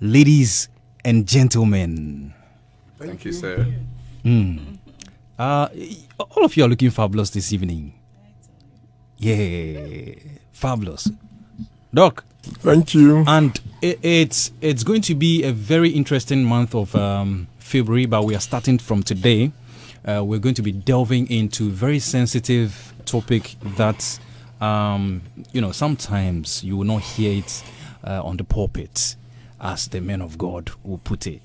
ladies and gentlemen. Thank you, sir. All of you are looking fabulous this evening. Yeah, fabulous. Doc. Thank you. And it's going to be a very interesting month of February, but we are starting from today. We're going to be delving into very sensitive topic that, sometimes you will not hear it on the pulpit, as the men of God will put it.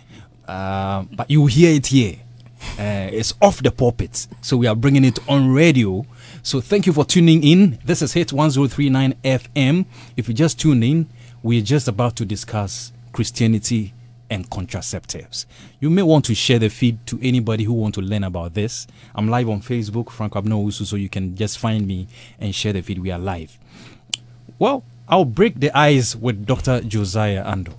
But you will hear it here. It's off the pulpit. So we are bringing it on radio. So thank you for tuning in. This is Hit 1039 FM. If you just tuned in, we're just about to discuss Christianity and contraceptives. You may want to share the feed to anybody who want to learn about this. I'm live on Facebook, Frank Abnousu, so you can just find me and share the feed. We are live. Well, I'll break the ice with Dr. Josiah Andor.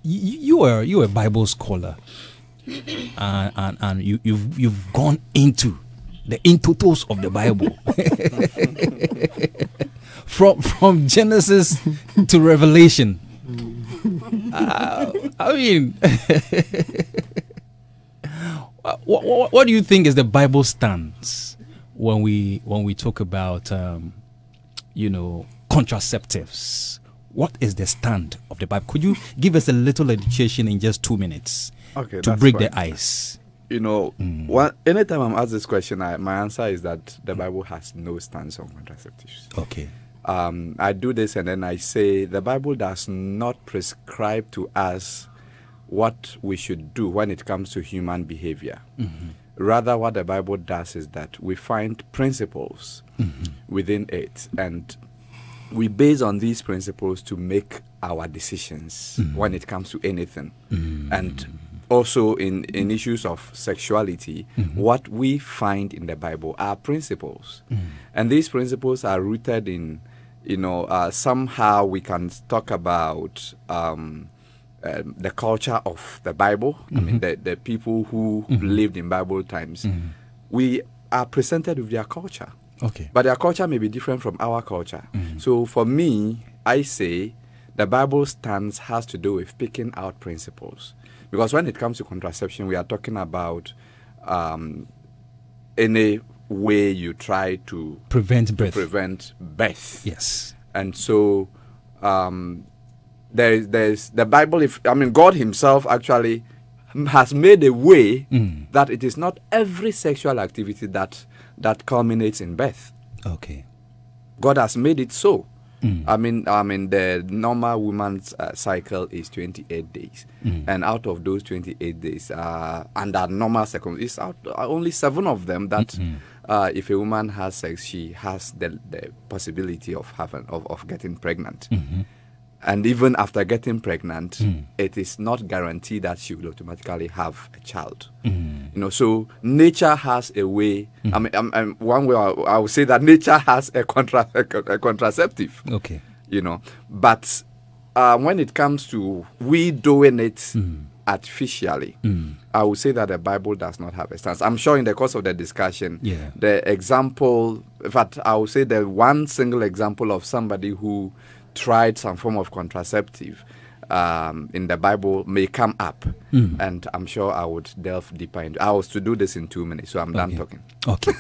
You are a Bible scholar, and you've gone into the in-totals of the Bible, from Genesis to Revelation. I mean, what do you think is the Bible stance when we talk about contraceptives? What is the stand of the Bible? Could you give us a little education in just 2 minutes to break the ice? Anytime I'm asked this question, my answer is that the Bible has no stance on contraceptives. Okay. I do this and then I say the Bible does not prescribe to us what we should do when it comes to human behavior. Rather, what the Bible does is that we find principles within it, and we base on these principles to make our decisions when it comes to anything. And also in issues of sexuality, what we find in the Bible are principles. And these principles are rooted in, somehow we can talk about the culture of the Bible. I mean, the people who lived in Bible times. We are presented with their culture. Okay. But their culture may be different from our culture. So for me, I say the Bible stance has to do with picking out principles. Because when it comes to contraception, we are talking about any way you try to prevent birth. Yes. And so there's the Bible. God himself actually has made a way that it is not every sexual activity that culminates in birth. Okay. God has made it so. The normal woman's cycle is 28 days. And out of those 28 days, under normal circumstances, only 7 of them that if a woman has sex, she has the possibility of getting pregnant. And even after getting pregnant, it is not guaranteed that she will automatically have a child. So nature has a way. One way I would say that nature has a contraceptive. Okay. But when it comes to we doing it artificially, I would say that the Bible does not have a stance. I'm sure in the course of the discussion, the example, in fact, I would say the one single example of somebody who tried some form of contraceptive in the Bible may come up, and I'm sure I would delve deeper into. I was to do this in 2 minutes, so I'm done talking. Okay.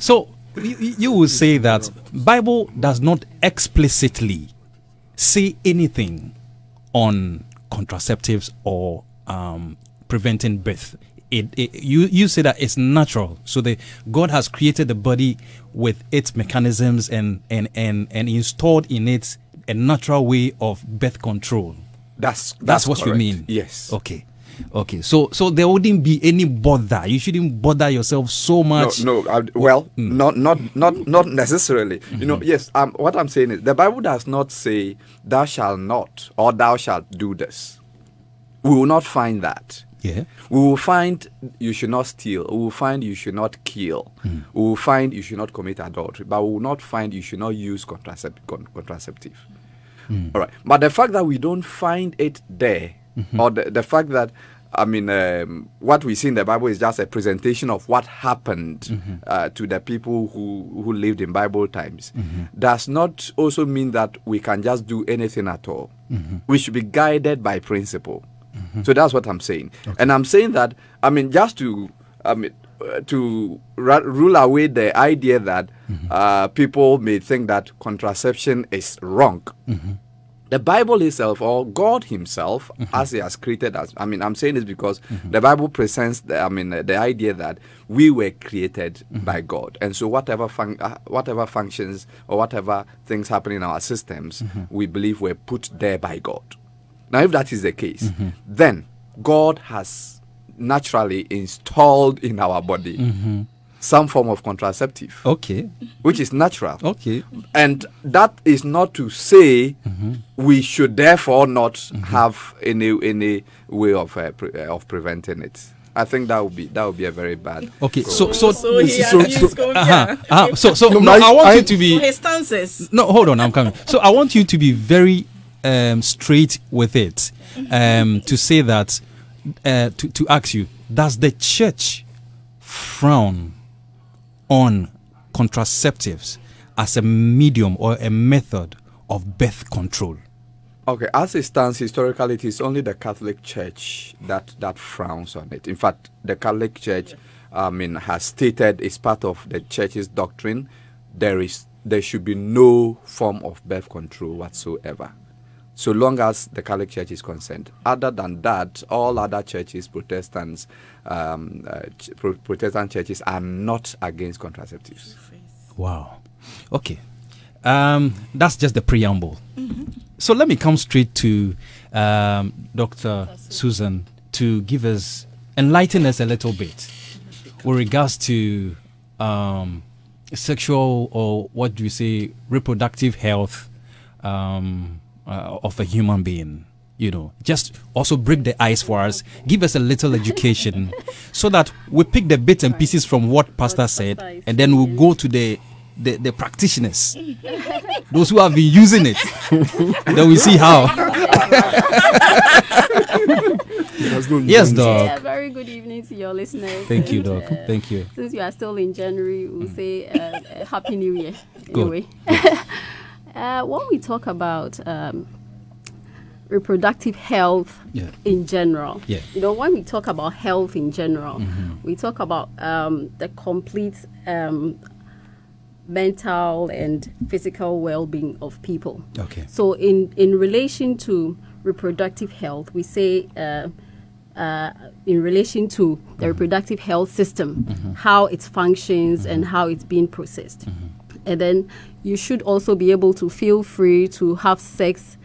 So you will say that Bible does not explicitly say anything on contraceptives or preventing birth. You say that it's natural. So God has created the body with its mechanisms and installed in it a natural way of birth control. That's what correct. You mean? Yes. Okay. So there wouldn't be any bother. You shouldn't bother yourself so much. Not necessarily. Yes. What I'm saying is the Bible does not say thou shalt not or thou shalt do this. We will not find that. Yeah. We will find you should not steal. We will find you should not kill. We will find you should not commit adultery. But we will not find you should not use contraceptive. All right. But the fact that we don't find it there, or the fact that I mean, what we see in the Bible is just a presentation of what happened to the people who lived in Bible times. Does not also mean that we can just do anything at all. We should be guided by principle. So that's what I'm saying. Okay. And I'm saying that, I mean, just to rule away the idea that people may think that contraception is wrong. The Bible itself, or God Himself, as He has created us. I mean, I'm saying this because the Bible presents the idea that we were created by God, and so whatever functions or whatever things happen in our systems, we believe were put there by God. Now, if that is the case, then God has naturally installed in our body some form of contraceptive, which is natural. And that is not to say we should therefore not have any way of preventing it. I think that would be a very bad. Okay, so I want you to be his stances. No, hold on, I'm coming. So I want you to be very straight with it, to say that to ask you, does the church frown on contraceptives as a medium or a method of birth control? Okay, as it stands historically, it is only the Catholic Church that frowns on it. In fact, the Catholic Church, has stated as part of the Church's doctrine, there should be no form of birth control whatsoever, so long as the Catholic Church is concerned. Other than that, all other churches, Protestant churches, are not against contraceptives. Wow. Okay. That's just the preamble. So let me come straight to Dr. Susan to enlighten us a little bit with regards to sexual, or what do you say, reproductive health of a human being. You know, just also break the ice for us, give us a little education so that we pick the bits and pieces from what Pastor said, and then we'll go to the practitioners, those who have been using it. Then we see how. Yes, Doc. Yeah, very good evening to your listeners. Thank you, Doc. Thank you. Since you are still in January, we'll say Happy New Year. Good. Anyway, when we talk about reproductive health in general, you know, when we talk about health in general, we talk about the complete mental and physical well-being of people. Okay. So in relation to reproductive health, we say in relation to the reproductive health system, how it functions and how it's being processed. And then you should also be able to feel free to have sex,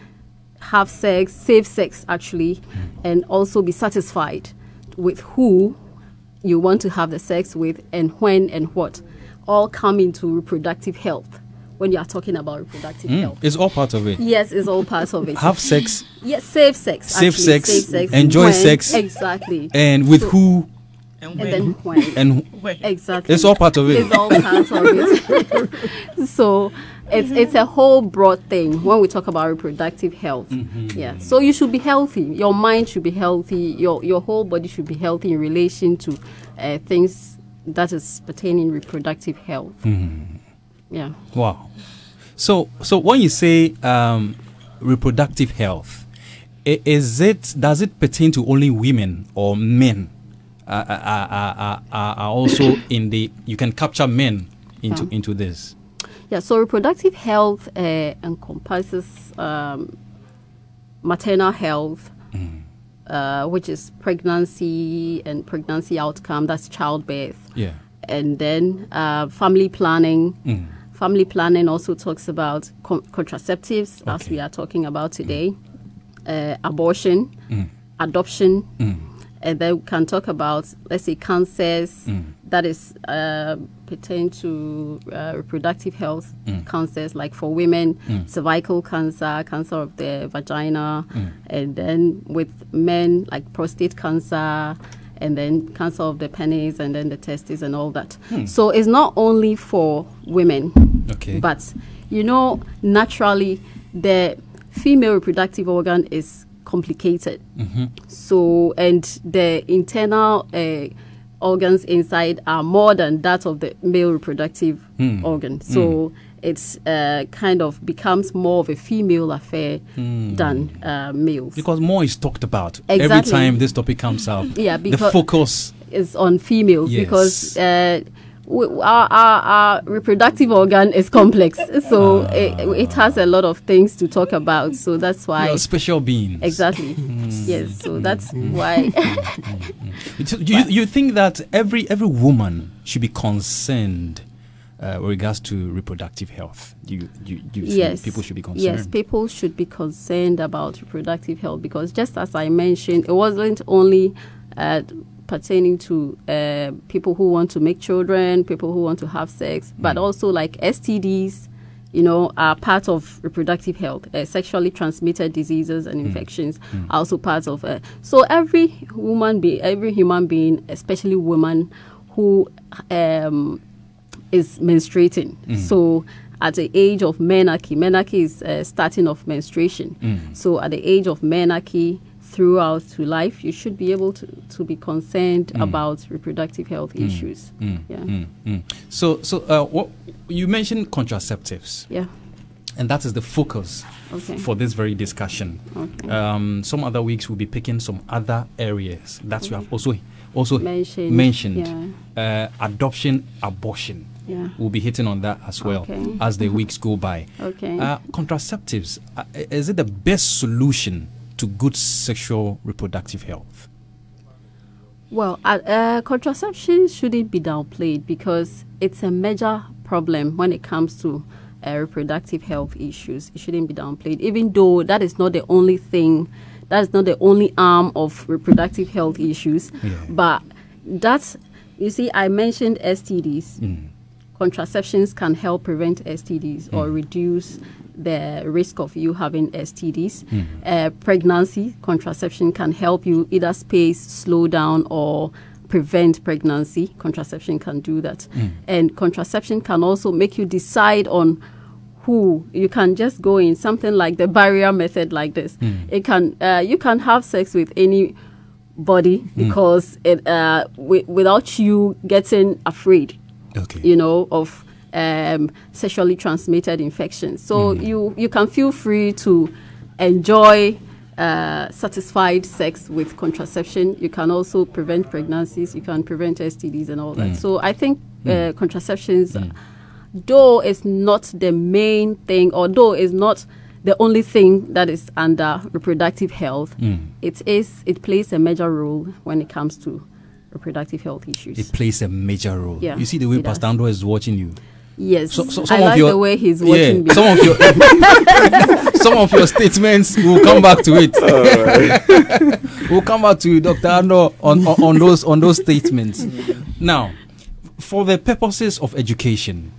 safe sex actually, and also be satisfied with who you want to have the sex with and when and what. All come into reproductive health when you are talking about reproductive health. It's all part of it. Yes, it's all part of it. Have sex. Yes, safe sex. Safe sex. Enjoy sex. Exactly. And with who? And then when. And when. Exactly. It's all part of it. It's all part of it. So it's a whole broad thing when we talk about reproductive health. Yeah. So you should be healthy. Your mind should be healthy. Your whole body should be healthy in relation to things that is pertaining reproductive health. Yeah. Wow. So when you say reproductive health, does it pertain to only women, or men are also in the, you can capture men into this? Yeah, so reproductive health encompasses maternal health, which is pregnancy and pregnancy outcome, that's childbirth. Yeah. And then family planning. Family planning also talks about contraceptives, as we are talking about today, abortion, adoption, and then we can talk about, let's say, cancers that is pertain to reproductive health cancers, like for women, cervical cancer, cancer of the vagina, and then with men, like prostate cancer, and then cancer of the penis, and then the testes and all that. So it's not only for women, but, you know, naturally, the female reproductive organ is complicated. So, and the internal organs inside are more than that of the male reproductive organ. So it's kind of becomes more of a female affair than males. Because more is talked about Exactly. every time this topic comes up. Yeah, the because focus is on females. Yes. Because our reproductive organ is complex, so it has a lot of things to talk about. So that's why you're special beings. Exactly. Yes. So that's why. You think that every woman should be concerned with regards to reproductive health? Do you Yes. think people should be concerned? Yes, people should be concerned about reproductive health, because just as I mentioned, it wasn't only pertaining to people who want to make children, people who want to have sex, but also like STDs, are part of reproductive health. Sexually transmitted diseases and infections are also part of it. So every human being, especially women who is menstruating. So at the age of menarche is starting of menstruation. So at the age of menarche, throughout to life, you should be able to be concerned about reproductive health issues. So what you mentioned contraceptives. Yeah. And that is the focus for this very discussion. Some other weeks we'll be picking some other areas that you have also mentioned. Adoption, abortion. Yeah. We'll be hitting on that as well as the weeks go by. Contraceptives, is it the best solution to good sexual reproductive health? Well, contraception shouldn't be downplayed, because it's a major problem when it comes to reproductive health issues. It shouldn't be downplayed, even though that is not the only thing, that's not the only arm of reproductive health issues. But that's, you see, I mentioned STDs. Contraceptions can help prevent STDs or reduce the risk of you having STDs. Pregnancy, contraception can help you either space, slow down, or prevent pregnancy. Contraception can do that. And contraception can also make you decide on who you can just go in, something like the barrier method like this. It can you can have sex with anybody because it without you getting afraid of sexually transmitted infections. So you can feel free to enjoy satisfied sex with contraception. You can also prevent pregnancies. You can prevent STDs and all that. So I think contraceptions, though it's not the main thing, or though it's not the only thing that is under reproductive health, it plays a major role when it comes to reproductive health issues. It plays a major role. Yeah, you see the way Pastor Andor is watching you. Yes, so I like the way he's watching me. Some of your statements, we'll come back to it. We'll come back to you, Dr. Andor, on those statements. Now, for the purposes of education,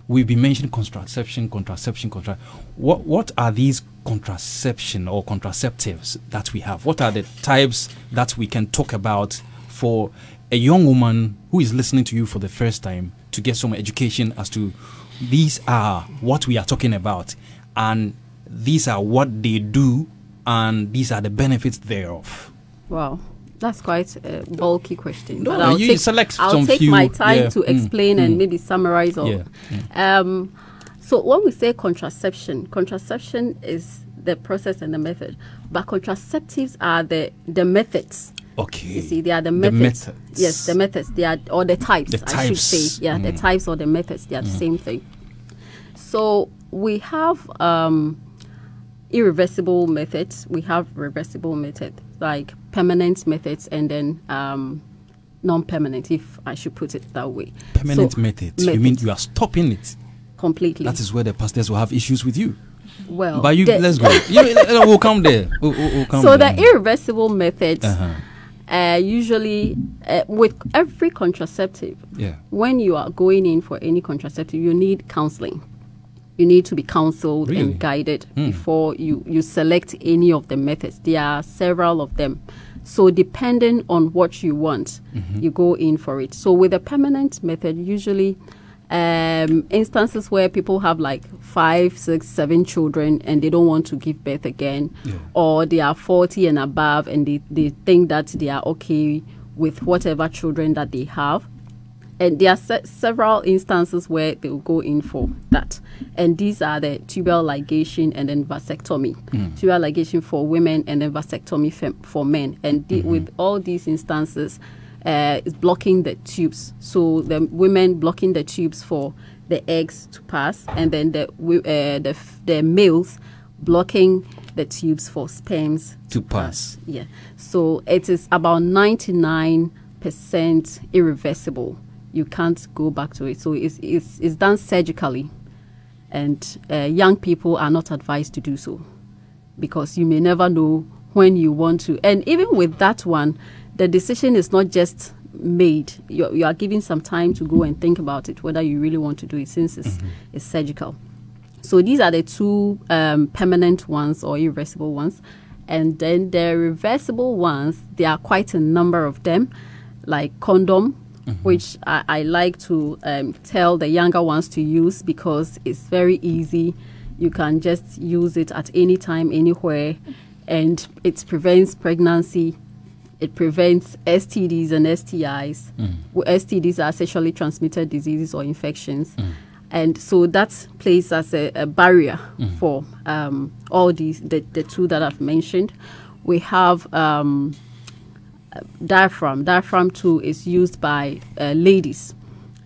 we've been mentioning contraception. What are these contraception or contraceptives that we have? What are the types that we can talk about for a young woman who is listening to you for the first time, to get some education as to these are what we are talking about, and these are what they do, and these are the benefits thereof? Wow, that's quite a bulky question. No, but I'll take my time to explain and maybe summarize all. So when we say contraception is the process and the method, but contraceptives are the methods. Okay. You see, they are the methods. Yes, the methods. They are, or the types, I should say. Yeah, the types or the methods, they are the same thing. So we have irreversible methods. We have reversible methods, like permanent methods, and then non-permanent, if I should put it that way. Permanent methods. You mean you are stopping it completely? That is where the pastors will have issues with you. Well, but let's go. We'll come there. We'll come so there. The irreversible methods, usually with every contraceptive, when you are going in for any contraceptive, you need counseling. You need to be counseled and guided before you select any of the methods. There are several of them. So depending on what you want, you go in for it. So with a permanent method, usually instances where people have like 5, 6, 7 children and they don't want to give birth again, or they are 40 and above and they think that they are okay with whatever children that they have. And there are several instances where they will go in for that. And these are the tubal ligation and then vasectomy. Tubal ligation for women and then vasectomy for men. And with all these instances, is blocking the tubes. So the women blocking the tubes for the eggs to pass, and then the males blocking the tubes for sperms to pass. Yeah. So it is about 99% irreversible. You can't go back to it. So it's done surgically, and young people are not advised to do so, because you may never know when you want to. And even with that one, the decision is not just made. You are given some time to go and think about it, whether you really want to do it, since it's surgical. So these are the two permanent ones or irreversible ones. And then the reversible ones, there are quite a number of them, like condom, which I like to tell the younger ones to use, because it's very easy. You can just use it at any time, anywhere, and it prevents pregnancy. It prevents STDs and STIs. STDs are sexually transmitted diseases or infections. And so that plays as a barrier for all these, the two that I've mentioned. We have diaphragm. Diaphragm too is used by ladies.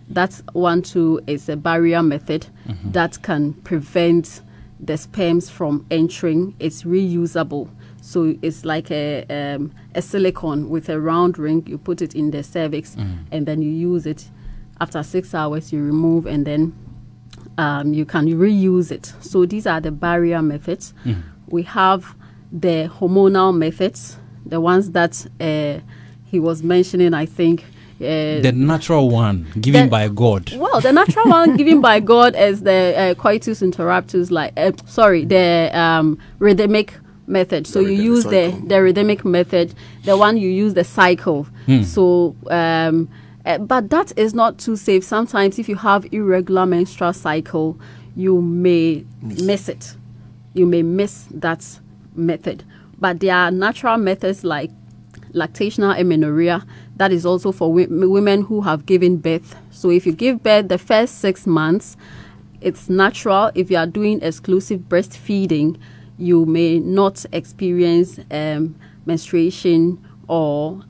That one too is a barrier method that can prevent the sperms from entering. It's reusable. So it's like a silicone with a round ring. You put it in the cervix, and then you use it. After 6 hours, you remove, and then you can reuse it. So these are the barrier methods. We have the hormonal methods, the ones that he was mentioning, I think. The natural one given by God. Well, the natural one given by God is the coitus interruptus, the rhythmic method. So you use the rhythmic method, the one you use the cycle. So but that is not too safe. Sometimes if you have irregular menstrual cycle, you may miss it. You may miss that method. But there are natural methods like lactational amenorrhea. That is also for women who have given birth. So if you give birth the first 6 months, it's natural. If you are doing exclusive breastfeeding, you may not experience menstruation, or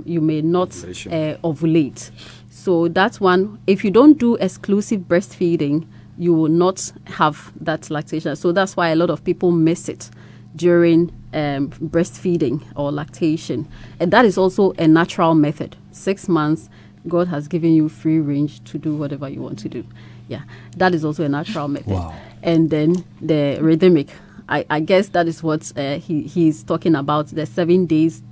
you may not ovulate. So that's one. If you don't do exclusive breastfeeding, you will not have that lactation. So that's why a lot of people miss it during breastfeeding or lactation. And that is also a natural method. 6 months, God has given you free range to do whatever you want to do. Yeah, that is also a natural method. Wow. And then the rhythmic, I guess that is what he's talking about, the 7 days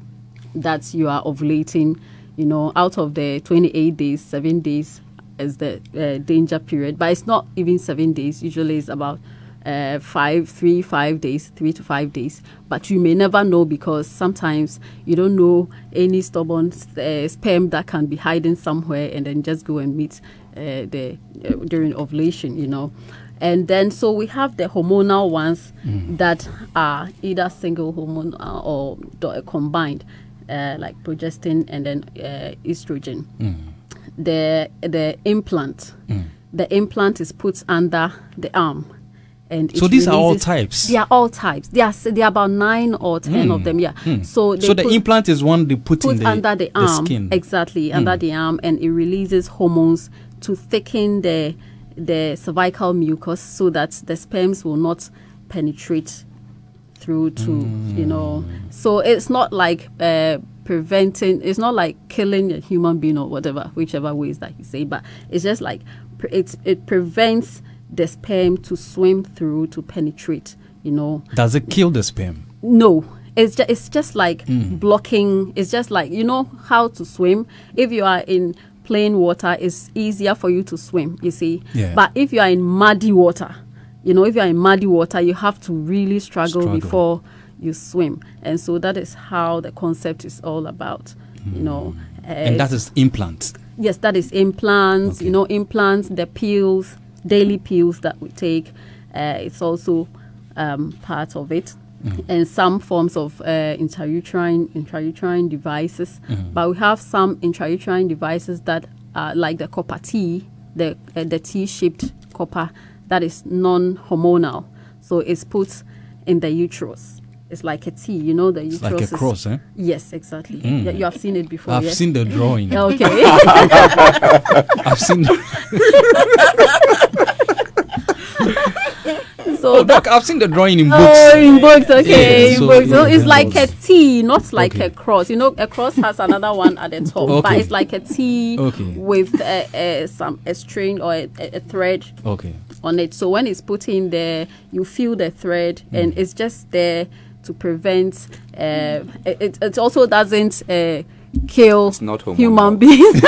that you are ovulating. You know, out of the 28 days, 7 days is the danger period. But it's not even 7 days. Usually it's about 3 to 5 days. But you may never know, because sometimes you don't know any stubborn sperm that can be hiding somewhere and then just go and meet during ovulation, you know. And then so we have the hormonal ones that are either single hormone or combined, like progestin and then estrogen. The implant. The implant is put under the arm. And so these are all types? They are all types. There are about 9 or 10 of them, yeah. So the implant is one they put in under the arm, skin. Exactly, under the arm, and it releases hormones to thicken the cervical mucus, so that the sperms will not penetrate through to, you know. So it's not like preventing, it's not like killing a human being or whatever, whichever ways that you say, but it's just like it prevents the sperm to swim through, to penetrate, you know. Does it kill the sperm? No. It's just like blocking. It's just like, you know how to swim. If you are in plain water, it's easier for you to swim, you see. Yeah. But if you are in muddy water, you know, you have to really struggle before you swim. And so that is how the concept is all about, you know. And that is implants. Yes, that is implants. Okay. You know, implants, the pills, daily pills that we take. It's also part of it. And some forms of intrauterine devices. But we have some intrauterine devices that are like the copper T, the T-shaped copper that is non-hormonal. So it's put in the uterus. It's like a T, you know, the uterus. It's like a cross, eh? Yes, exactly. Yeah, you have seen it before. I've seen the drawing. Okay. I've seen. So I've seen the drawing in books. Oh, in books, okay. Yeah, in books. So yeah, it's like a T, not like Okay. a cross. You know, a cross has another one at the top, but Okay. it's like a T Okay. with a string or a thread Okay. on it. So when it's put in there, you feel the thread, and it's just there to prevent. It also doesn't kill It's not hormonal. human beings.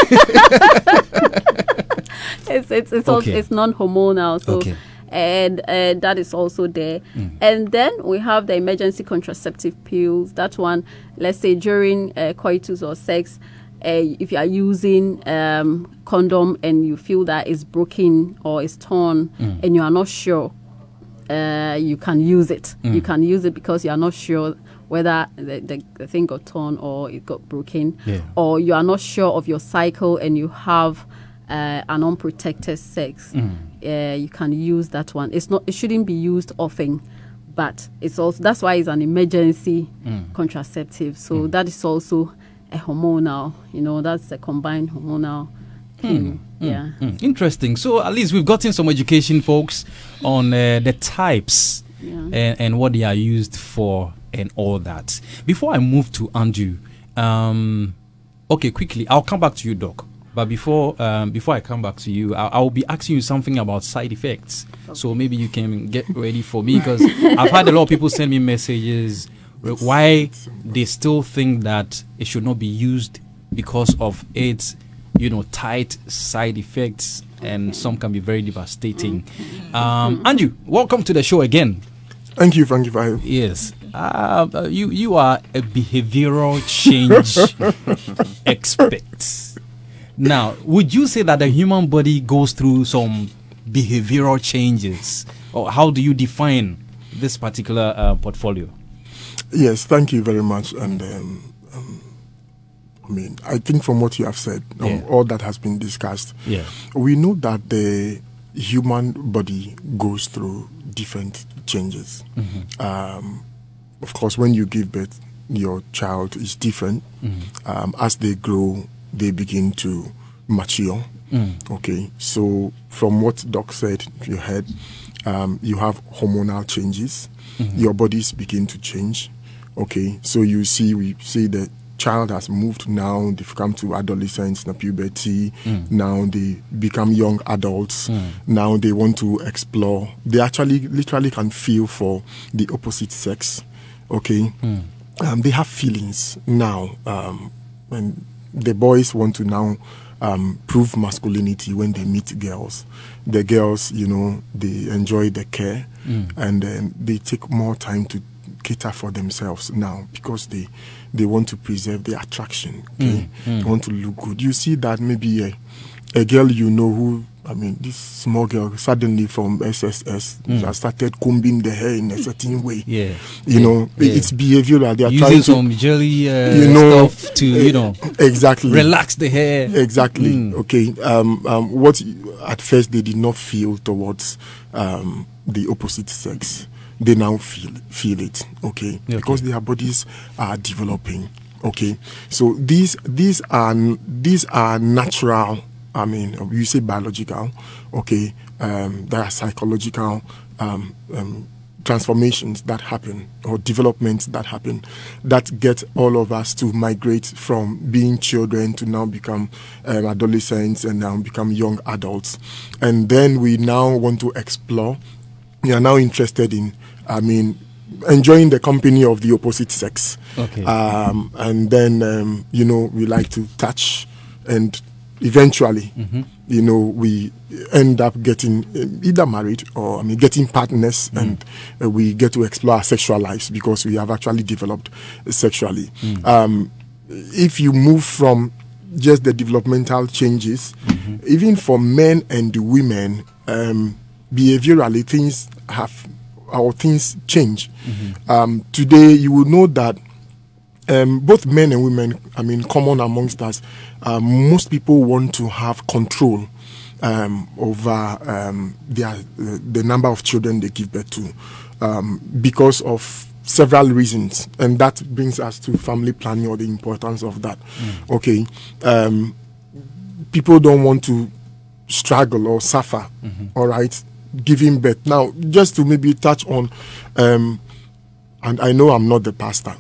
it's Okay. it's non-hormonal. So. Okay. And that is also there. And then we have the emergency contraceptive pills. That one, let's say during coitus or sex, if you are using condom and you feel that it's broken or it's torn and you are not sure, you can use it. You can use it because you are not sure whether the thing got torn or it got broken, or you are not sure of your cycle and you have an unprotected sex. You can use that one. It shouldn't be used often, but it's also, that's why it's an emergency contraceptive. So that is also a hormonal, you know, that's a combined hormonal pill. Interesting. So at least we've gotten some education, folks, on the types and what they are used for and all that. Before I move to Andrew, okay, quickly, I'll come back to you, Doc. But before I come back to you, I'll be asking you something about side effects. Okay. So maybe you can get ready for me, because I've had a lot of people send me messages why they still think that it should not be used because of its, you know, tight side effects, and some can be very devastating. Andrew, welcome to the show again. Thank you for having me. Yes. You are a behavioral change expert. Now, would you say that the human body goes through some behavioral changes, or how do you define this particular portfolio? Yes, thank you very much. And I mean, I think from what you have said, all that has been discussed, we know that the human body goes through different changes. Of course, when you give birth, your child is different. As they grow, they begin to mature. Okay, so from what Doc said, you heard, you have hormonal changes. Your bodies begin to change. Okay, so we see the child has moved now, they've come to adolescence, now puberty, now they become young adults, now they want to explore. They actually literally can feel for the opposite sex. Okay, they have feelings now, and the boys want to now prove masculinity when they meet girls. The girls, you know, they enjoy the care, and they take more time to cater for themselves now, because they want to preserve their attraction. Okay? They want to look good. You see that maybe a girl you know who, I mean, this small girl suddenly from SSS has started combing the hair in a certain way. You know, it's behavioral. They are using trying some jelly stuff to, you know, exactly relax the hair. Exactly. Okay. What at first they did not feel towards the opposite sex, they now feel it. Okay. Because their bodies are developing. Okay. So these are natural. I mean, you say biological, okay, there are psychological transformations that happen, or developments that happen, that get all of us to migrate from being children to now become adolescents and now become young adults. And then we now want to explore. We are now interested in, I mean, enjoying the company of the opposite sex. Okay. And then, you know, we like to touch, and eventually, you know, we end up getting either married or, I mean, getting partners, and we get to explore our sexual lives because we have actually developed sexually. If you move from just the developmental changes. Even for men and women, behaviorally things change. Today, you will know that both men and women, common amongst us, most people want to have control over the number of children they give birth to, because of several reasons, and that brings us to family planning, or the importance of that. Okay, people don't want to struggle or suffer. All right, giving birth. Now, just to maybe touch on, and I know I'm not the pastor,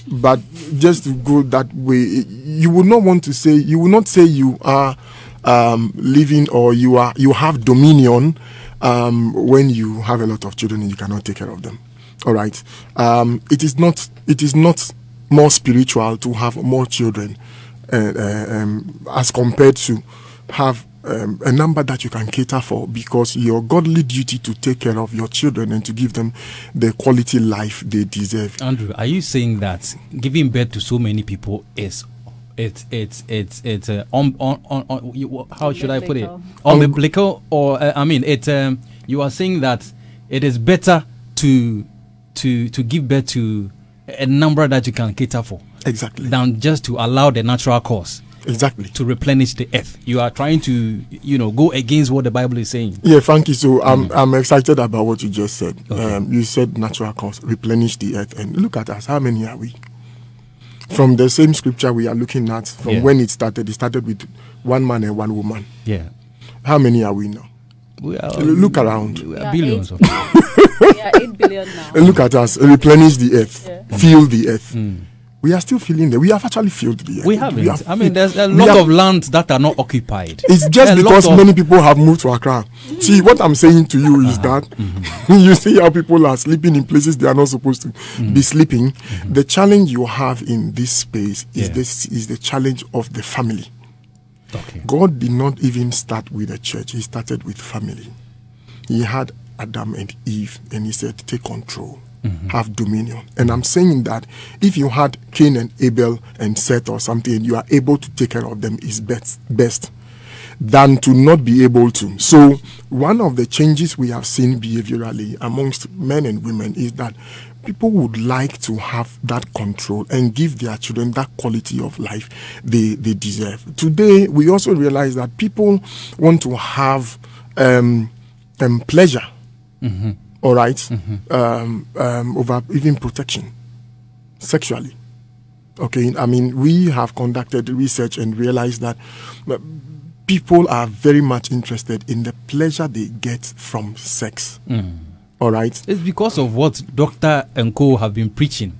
but just to go that way, you would not want to say, you will not say you are living, or you have dominion when you have a lot of children and you cannot take care of them. All right. It is not more spiritual to have more children as compared to have a number that you can cater for, because your godly duty to take care of your children and to give them the quality life they deserve. Andrew, are you saying that giving birth to so many people is how should I put it? Unbiblical, or you are saying that it is better to give birth to a number that you can cater for, exactly, than just to allow the natural course, exactly, to replenish the earth. You are trying to go against what the Bible is saying. Yeah, Frankie. So I'm excited about what you just said. Okay. You said natural course, replenish the earth, and look at us. How many are we? From the same scripture we are looking at, from when it started with one man and one woman. Yeah. How many are we now? Look around. We are billions of people. We are 8 billion now. And look at us, replenish the earth, fill the earth. We are still filling there. We have actually filled the earth. We haven't. There's a lot of lands that are not occupied. It's just because many people have moved to Accra. See, what I'm saying to you is that you see how people are sleeping in places they are not supposed to be sleeping. The challenge you have in this space is the challenge of the family. Okay. God did not even start with the church. He started with family. He had Adam and Eve, and he said, take control, have dominion. And I'm saying that if you had Cain and Abel and Seth or something, and you are able to take care of them, is best than to not be able to. So one of the changes we have seen behaviorally amongst men and women is that people would like to have that control and give their children that quality of life they deserve. Today, we also realize that people want to have pleasure, all right, over even protection, sexually. Okay, we have conducted research and realized that people are very much interested in the pleasure they get from sex. All right. It's because of what Dr. and Co have been preaching,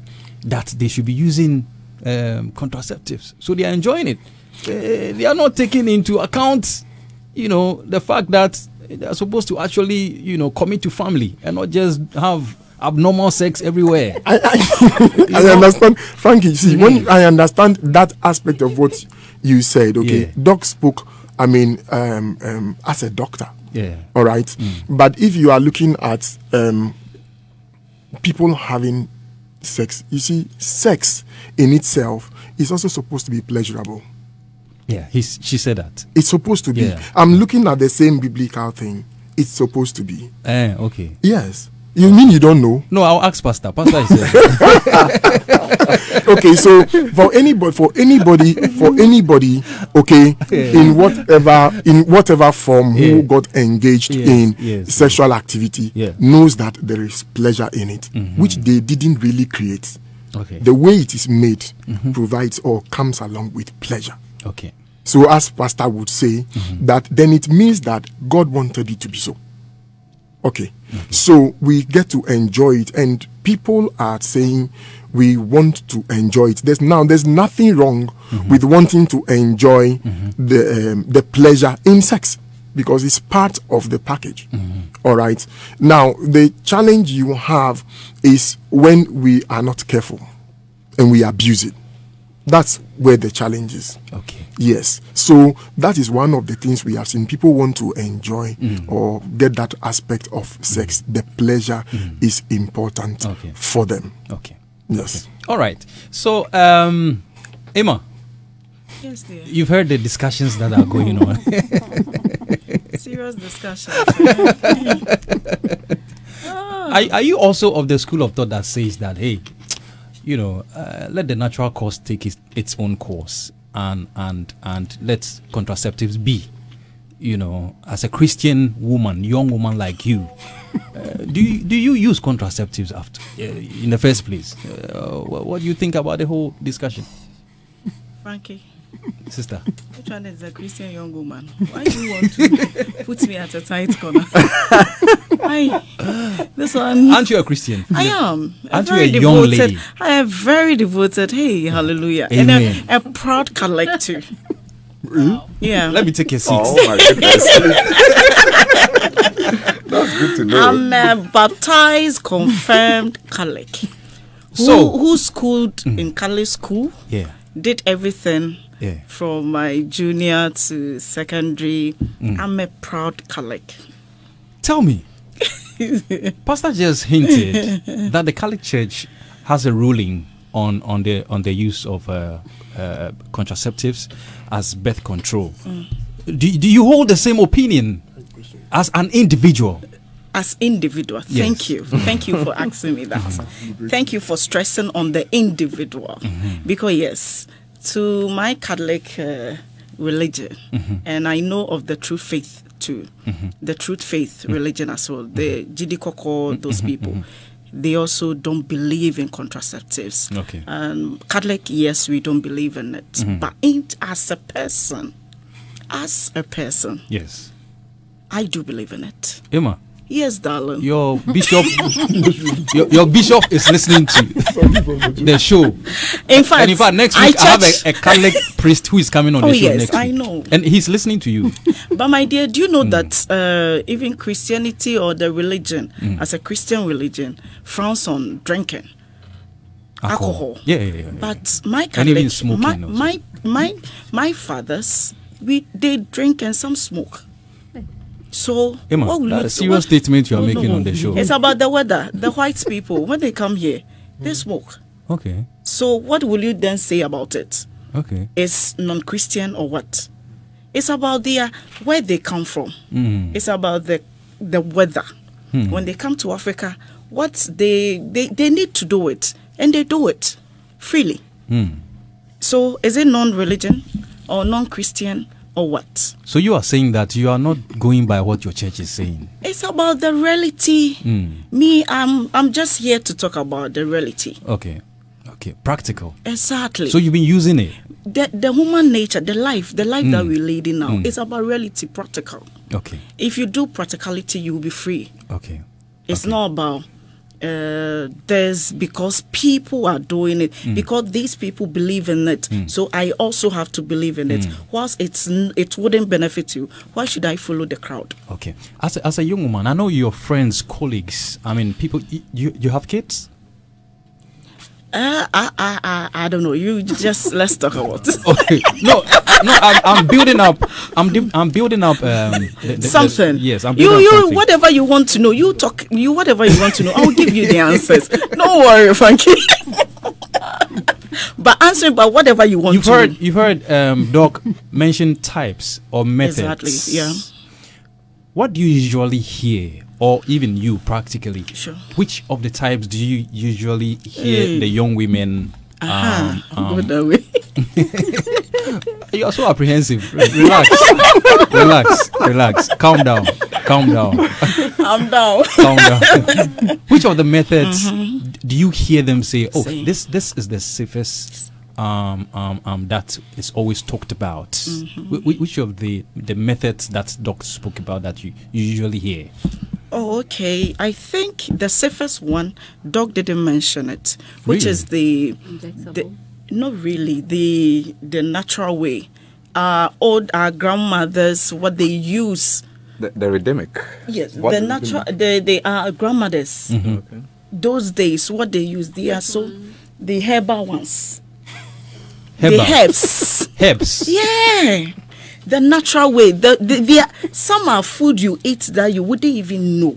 that they should be using contraceptives. So they are enjoying it. They are not taking into account, the fact that they are supposed to actually, commit to family and not just have abnormal sex everywhere. I understand, Frankie. See, when I understand that aspect of what you said, okay, Doc spoke, as a doctor. Yeah. All right. But if you are looking at people having sex, you see, sex in itself is also supposed to be pleasurable. Yeah, she said that. It's supposed to be. Yeah. I'm looking at the same biblical thing. It's supposed to be. Okay. Yes. You mean you don't know? No, I'll ask Pastor. Pastor is there. Okay, so for anybody, okay, in whatever form who got engaged in sexual activity, knows that there is pleasure in it, which they didn't really create. Okay. The way it is made provides or comes along with pleasure. Okay. So as Pastor would say, that then it means that God wanted it to be so. Okay. So we get to enjoy it, and people are saying we want to enjoy it. There's nothing wrong with wanting to enjoy the pleasure in sex, because it's part of the package. All right. Now, the challenge you have is when we are not careful and we abuse it. That's where the challenge is. Okay. Yes. So that is one of the things we have seen. People want to enjoy or get that aspect of sex. The pleasure is important for them. Okay. Yes. Okay. All right. So, Emma, Yes, dear. You've heard the discussions that are going on. Serious discussions. Are you also of the school of thought that says that, hey, let the natural course take its own course and let contraceptives be? As a Christian woman, young woman like you, do you use contraceptives in the first place? What do you think about the whole discussion? Frankie, sister, which one is a Christian young woman? Why do you want to put me at a tight corner? This one. Aren't you a Christian? I am. Aren't you a young lady? I am very devoted. Hey, hallelujah. Amen. And a proud Catholic too. Yeah. Let me take a seat. Oh my goodness. That's good to know. I'm a baptized, confirmed Catholic. Who schooled in Catholic school? Yeah. Did everything. Yeah. From my junior to secondary. I'm a proud Catholic. Tell me. Pastor just hinted that the Catholic Church has a ruling on the use of contraceptives as birth control. Do you hold the same opinion as an individual? As individual, yes. Thank you. Thank you for asking me that. Thank you for stressing on the individual. Because yes, to my Catholic religion, and I know of the true faith too, the truth faith religion as well, the Jidikoko, those people, they also don't believe in contraceptives. Okay. Catholic, yes, we don't believe in it, but as a person, yes, I do believe in it. Emma. Yes, darling. Your bishop, your bishop is listening to the show. In fact, next week I have a Catholic priest who is coming on the show next week. I know. And he's listening to you. But my dear, do you know that even Christianity or the religion, as a Christian religion, frowns on drinking alcohol? Yeah. But my Catholic, and even smoking my fathers, they drink and some smoke. So, Emma, that's a serious statement you are making on the show. It's about the weather. The white people, when they come here, they smoke. Okay. So, what will you then say about it? Okay. It's non-Christian or what? It's about where they come from. It's about the weather. When they come to Africa, what they need to do it, and they do it freely. So, is it non-religion or non-Christian? Or what? So you are saying that you are not going by what your church is saying? It's about the reality. Me, I'm just here to talk about the reality. Okay. Practical. Exactly. So you've been using it. The human nature, the life that we're leading now, is about reality, practical. Okay. If you do practicality, you will be free. Okay. It's not about there's because people are doing it, because these people believe in it, so I also have to believe in it. Whilst it wouldn't benefit you, why should I follow the crowd? Okay. As a young woman, I know your friends, colleagues, people, you have kids? I don't know. You just let's talk about it. Okay. No. I'm building up. I'm building up something. Yes. I'm building up something. Whatever you want to know. You talk. Whatever you want to know. I'll give you the answers. Don't worry, Frankie. But answer about whatever you want to know. You've heard Doc mention types or methods. Exactly. Yeah. What do you usually hear? Or even you practically, sure. Which of the types do you usually hear the young women? Go that way. You are so apprehensive. Relax. Calm down. I'm down. Calm down. Which of the methods do you hear them say? Oh, this is the safest. That is always talked about. Which of the methods that Doc spoke about that you usually hear? Oh, okay. I think the safest one, Doc didn't mention it, which is the not really the natural way. Our grandmothers, what they use. The Rhythmic. Yes, the natural. They are grandmothers. Okay. Those days, what they use, they are the herbal ones. Herbal. The herbs. Herbs. Yeah. The natural way. Some are food you eat that you wouldn't even know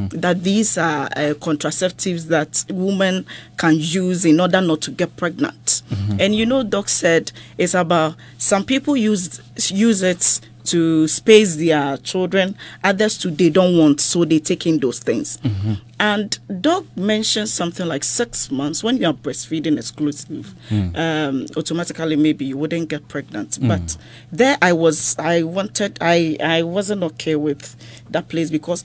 that these are contraceptives that women can use in order not to get pregnant. And you know, Doc said it's about some people use it to space their children, others too they don't want, so they take in those things. And Doc mentioned something like 6 months when you are breastfeeding exclusive, automatically maybe you wouldn't get pregnant. But there I wasn't okay with that place, because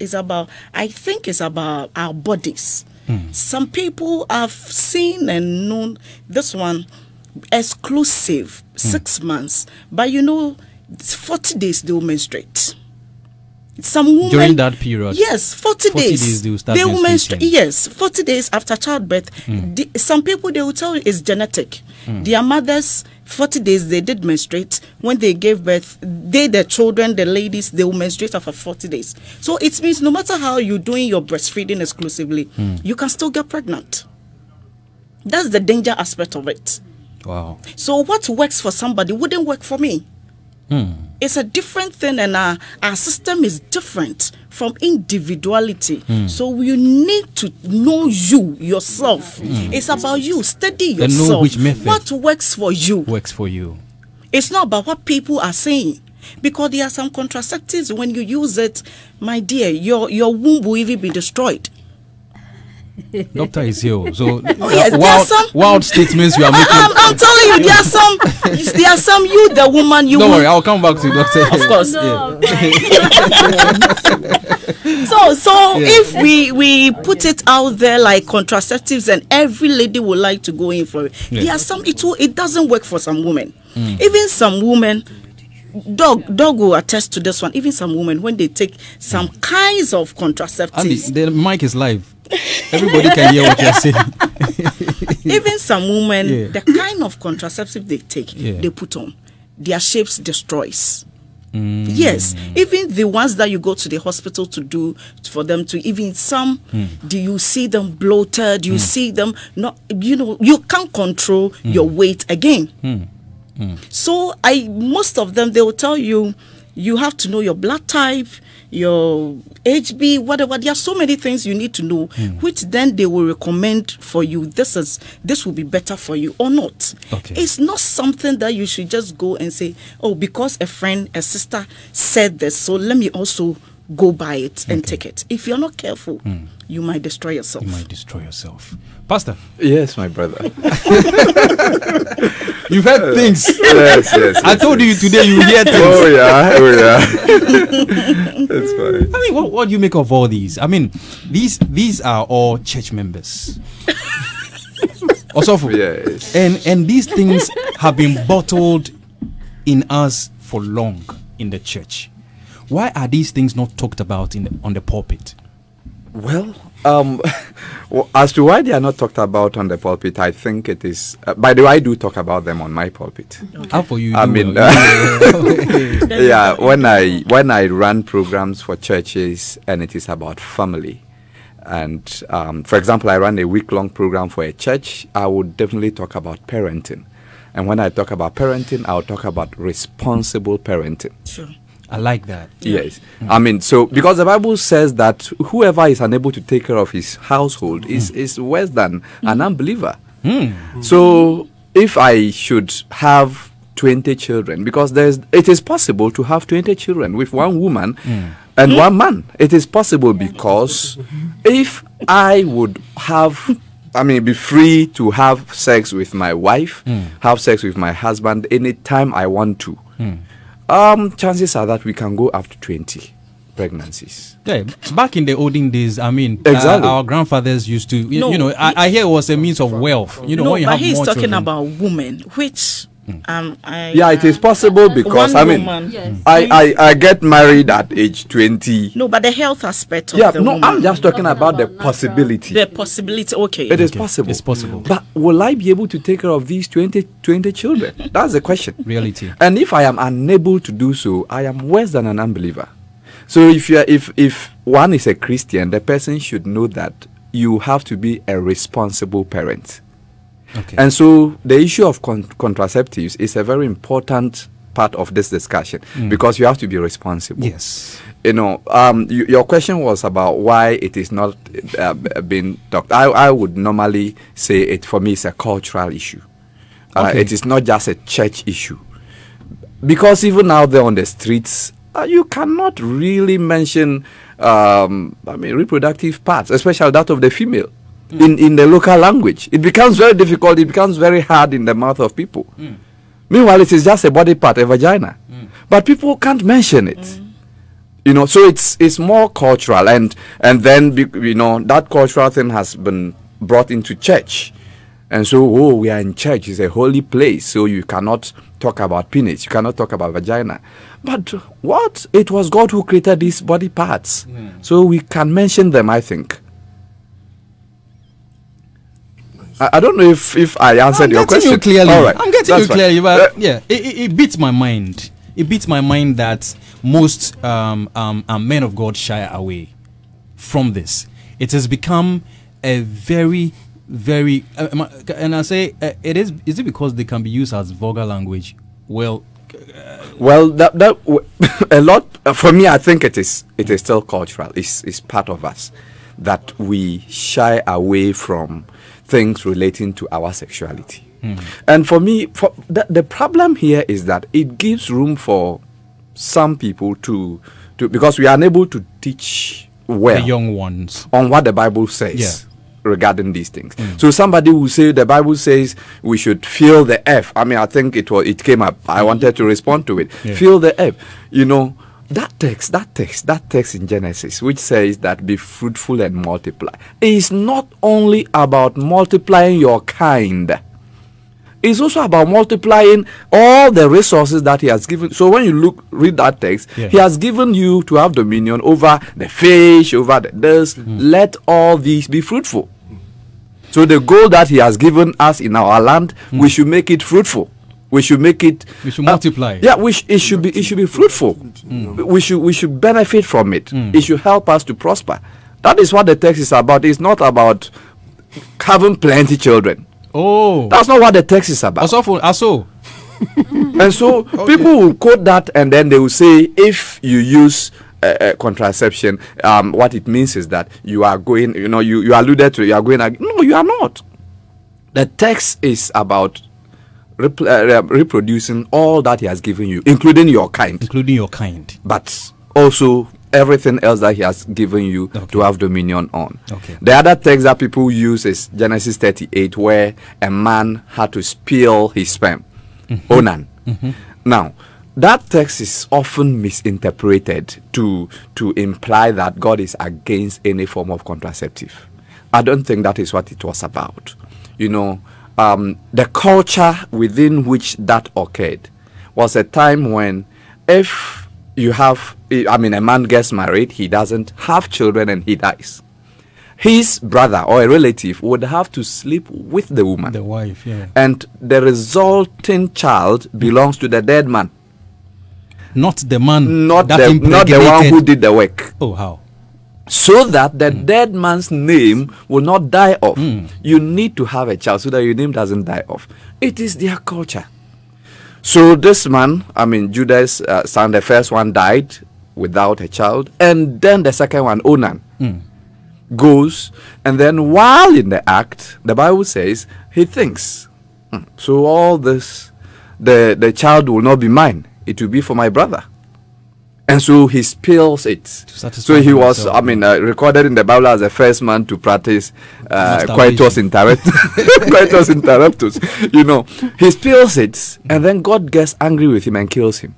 I think it's about our bodies. Some people have seen and known this one exclusive 6 months, but you know, 40 days they will menstruate. Some women during that period, yes, 40 days they will menstruate. Yes, 40 days after childbirth. Some people, they will tell you it's genetic. Their mothers, 40 days they did menstruate. When they gave birth, their children, the ladies, they will menstruate after 40 days. So it means no matter how you're doing your breastfeeding exclusively, you can still get pregnant. That's the danger aspect of it. Wow. So what works for somebody wouldn't work for me. It's a different thing, and our system is different from individuality. So you need to know yourself. It's about you. Study yourself. And know which method. What works for you. Works for you. It's not about what people are saying. Because there are some contraceptives, when you use it, my dear, your womb will even be destroyed. Doctor is here, so yes, wild statements you are making. I'm telling you, there are some you, the woman, you. Don't worry, I'll come back to you, Doctor. Of course. No, So if we put it out there like contraceptives, and every lady would like to go in for it, there are some it doesn't work for some women. Even some women. Dog will attest to this one. Even some women, when they take some kinds of contraceptives, Andy, the mic is live. Everybody can hear what you're saying. Even some women, the kind of contraceptive they take, they put on, their shapes destroys. Yes, even the ones that you go to the hospital to do for them to, even some, do you see them bloated? You see them not, you can't control your weight again. So most of them, they will tell you, you have to know your blood type, your HB, whatever. There are so many things you need to know, which then they will recommend for you. This will be better for you or not. Okay. It's not something that you should just go and say, oh, because a friend, a sister said this, so let me also go buy it and take it. If you're not careful, you might destroy yourself. You might destroy yourself. Pastor? Yes, my brother. You've heard things. Yes. I told you today you hear things. Oh yeah. That's fine. I mean, what do you make of all these? I mean, these are all church members. Also, yes. And these things have been bottled in us for long in the church. Why are these things not talked about on the pulpit? Well, as to why they are not talked about on the pulpit, I think it is. By the way, I do talk about them on my pulpit. Okay. How for you? I mean, when I run programs for churches and it is about family, and for example, I run a week-long program for a church, I would definitely talk about parenting. And when I talk about parenting, I'll talk about responsible parenting. Sure. I like that. Yes. I mean, so because the Bible says that whoever is unable to take care of his household is worse than an unbeliever. So if I should have 20 children, because it is possible to have 20 children with one woman and one man. It is possible because if I would be free to have sex with my wife, have sex with my husband anytime I want to. Chances are that we can go up to 20 pregnancies. Yeah, back in the olden days, I mean, exactly. Our grandfathers used to, I hear it was a means of wealth. When you but have he's more talking children. about women, which it is possible because yes. I get married at age 20. No, but the health aspect of the woman. I'm just talking about the possibility. The possibility, okay. It is possible. It's possible. But will I be able to take care of these 20 children? That's the question. Reality. And if I am unable to do so, I am worse than an unbeliever. So if one is a Christian, the person should know that you have to be a responsible parent. Okay. And so the issue of contraceptives is a very important part of this discussion because you have to be responsible. Yes. Your question was about why it is not being talked. I would normally say it, for me, it's a cultural issue. It is not just a church issue. Because even out there on the streets, you cannot really mention, reproductive parts, especially that of the female, in the local language. It becomes very difficult. It becomes very hard in the mouth of people. Meanwhile, it is just a body part, a vagina. But people can't mention it. You know, so it's more cultural, and then, you know, that cultural thing has been brought into church. And so, we are in church, it's a holy place, so you cannot talk about penis, you cannot talk about vagina. But what? It was God who created these body parts. So we can mention them, I think. I don't know if I answered your question. I'm getting you clearly. All right. I'm getting you clearly, but yeah, it beats my mind. It beats my mind that most men of God shy away from this. It has become a very and I say is it because they can be used as vulgar language? Well, that a lot for me. I think it is still cultural. It's part of us that we shy away from things relating to our sexuality. And for me, the problem here is that it gives room for some people to because we are unable to teach well the young ones on what the Bible says regarding these things. So somebody will say the Bible says we should feel the earth. I mean, I think it came up. I wanted to respond to it. Feel the earth. You know, that text in Genesis, which says that be fruitful and multiply, is not only about multiplying your kind. It's also about multiplying all the resources that he has given. So when you read that text, he has given you to have dominion over the fish, over the dust. Let all these be fruitful. So the goal that he has given us in our land, we should make it fruitful. We should make it. We should multiply. Yeah, it should be fruitful. We should benefit from it. It should help us to prosper. That is what the text is about. It's not about having plenty children. Oh, that's not what the text is about. And so people will quote that, and then they will say, if you use contraception, what it means is that you are going. You know, you alluded to. You are going. No, you are not. The text is about reproducing all that he has given you, including your kind. But also everything else that he has given you to have dominion on. The other text that people use is Genesis 38, where a man had to spill his sperm. Onan. Now, that text is often misinterpreted to imply that God is against any form of contraceptive. I don't think that is what it was about. You know, the culture within which that occurred was a time when if you have, a man gets married, he doesn't have children and he dies. His brother or a relative would have to sleep with the woman. The wife, And the resulting child belongs to the dead man. Not the man. Not the one who did the work. Oh, how? So that the dead man's name will not die off. You need to have a child so that your name doesn't die off. It is their culture. So this man, Judah's son, the first one died without a child, and then the second one, Onan, goes, and then while in the act, the Bible says he thinks, so all this, the child will not be mine; it will be for my brother, and so he spills it. So he was, recorded in the Bible as the first man to practice coitus interruptus. Coitus interruptus. You know, he spills it, and then God gets angry with him and kills him.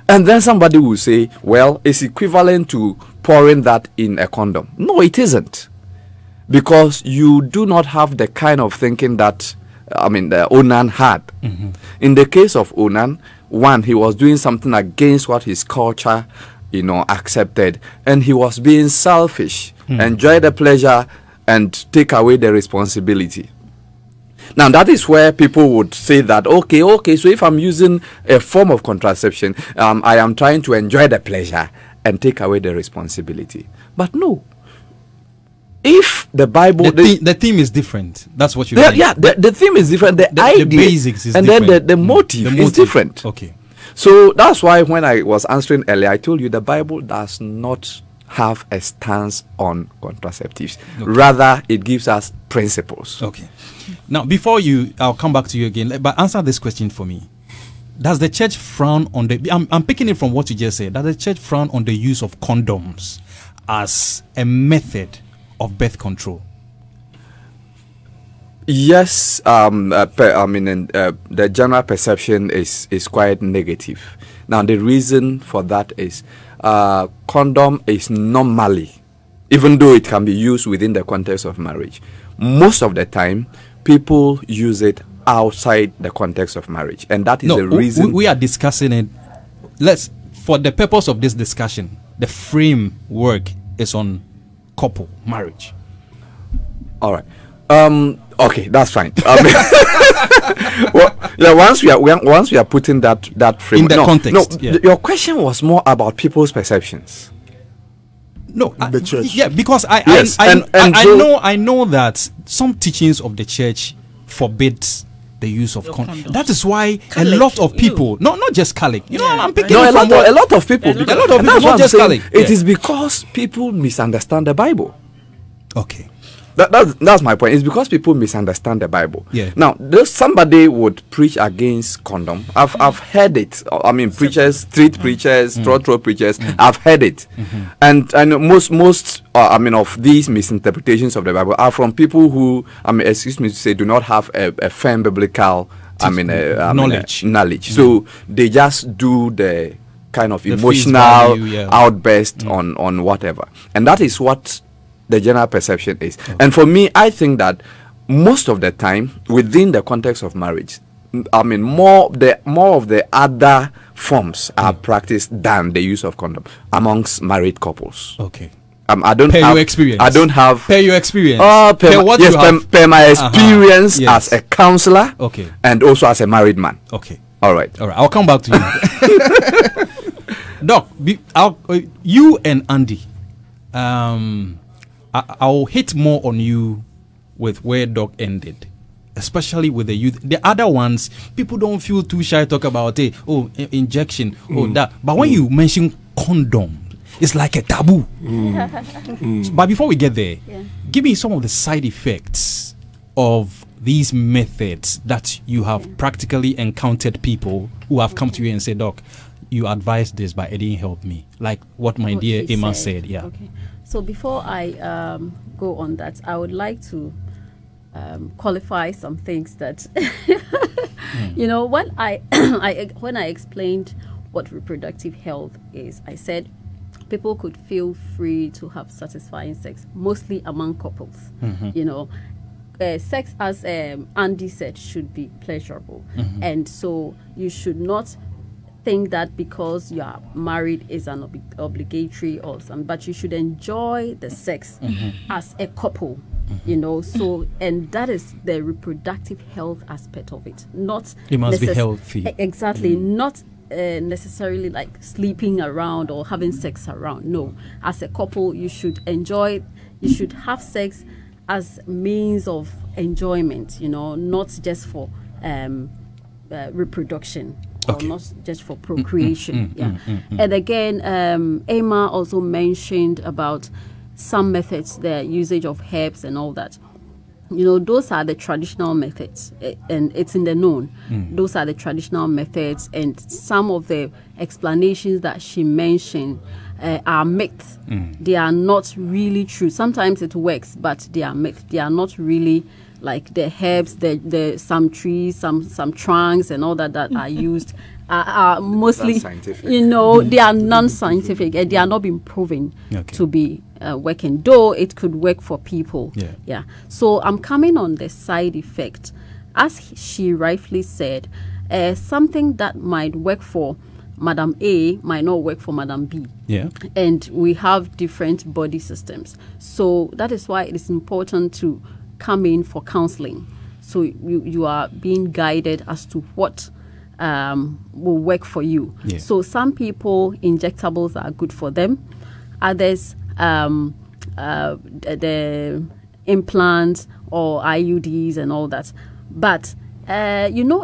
And then somebody will say, well, it's equivalent to pouring that in a condom. No, it isn't. Because you do not have the kind of thinking that, the Onan had. In the case of Onan, one, he was doing something against what his culture, accepted. And he was being selfish. Enjoy the pleasure and take away the responsibility. Now, that is where people would say that, okay, so if I'm using a form of contraception, I am trying to enjoy the pleasure and take away the responsibility. But no. If the Bible... The theme is different. That's what you're saying. Yeah, the theme is different. The idea, the basics is and different. Then the motive is different. Okay. So that's why when I was answering earlier, I told you the Bible does not have a stance on contraceptives. Okay. Rather, it gives us principles. Okay. Now, before I'll come back to you again, but answer this question for me. Does the church frown on I'm picking it from what you just said. Does the church frown on the use of condoms as a method of birth control? Yes, the general perception is quite negative. Now, the reason for that is condom is normally, even though it can be used within the context of marriage, most of the time people use it outside the context of marriage, and that is the reason we are discussing it. For the purpose of this discussion, the framework is on couple marriage. All right. Okay, that's fine. Well, yeah, once we are putting that frame in the context. Your question was more about people's perceptions. No, the church. Yeah, because I know that some teachings of the church forbids the use of condoms. That is why a lot of people, not just Catholic, I'm picking a lot of people, not just Catholic. It is because people misunderstand the Bible. Okay. That's my point. It's because people misunderstand the Bible. Yeah. Now, somebody would preach against condom. I've heard it. I mean, preachers, street preachers, throw preachers. I've heard it, and most of these misinterpretations of the Bible are from people who, excuse me to say, do not have a firm biblical, knowledge. So they just do the kind of emotional outburst on whatever, and that is what the general perception is. Okay. And for me, I think that most of the time within the context of marriage, more of the other forms are practiced than the use of condom amongst married couples. Okay. I don't have experience. I don't have your experience. Per my experience as a counselor, okay, and also as a married man. Okay. All right. I'll come back to you. Doc, you and Andy, I'll hit more on you with where Doc ended, especially with the youth. The other ones, people don't feel too shy to talk about injection, that. But when you mention condom, it's like a taboo. But before we get there, give me some of the side effects of these methods that you have practically encountered people who have come to you and said, Doc, you advised this, but it didn't help me. Like what my dear Emma said. Yeah. Okay. So before I go on that, I would like to qualify some things that when I explained what reproductive health is, I said people could feel free to have satisfying sex, mostly among couples. Sex, as Andy said, should be pleasurable, and so you should not think that because you are married is an obligatory or something, but you should enjoy the sex as a couple, so, and that is the reproductive health aspect of it. Not it must be healthy. Exactly, not necessarily like sleeping around or having sex around. No, as a couple, you should have sex as means of enjoyment, not just for reproduction. Okay. Or not just for procreation. And again, Emma also mentioned about some methods, the usage of herbs and all that. Those are the traditional methods, and it's in the known. Those are the traditional methods, and some of the explanations that she mentioned are myths. They are not really true. Sometimes it works, but they are myths. They are not really like the herbs, the some trees, some trunks and all that are used are mostly, they are non-scientific and they are not being proven to be working, though it could work for people. Yeah. So I'm coming on the side effect. As she rightfully said, something that might work for Madam A might not work for Madam B. Yeah. And we have different body systems. So that is why it is important to come in for counseling, so you are being guided as to what will work for you. So some people, injectables are good for them, others the implants or IUDs and all that, but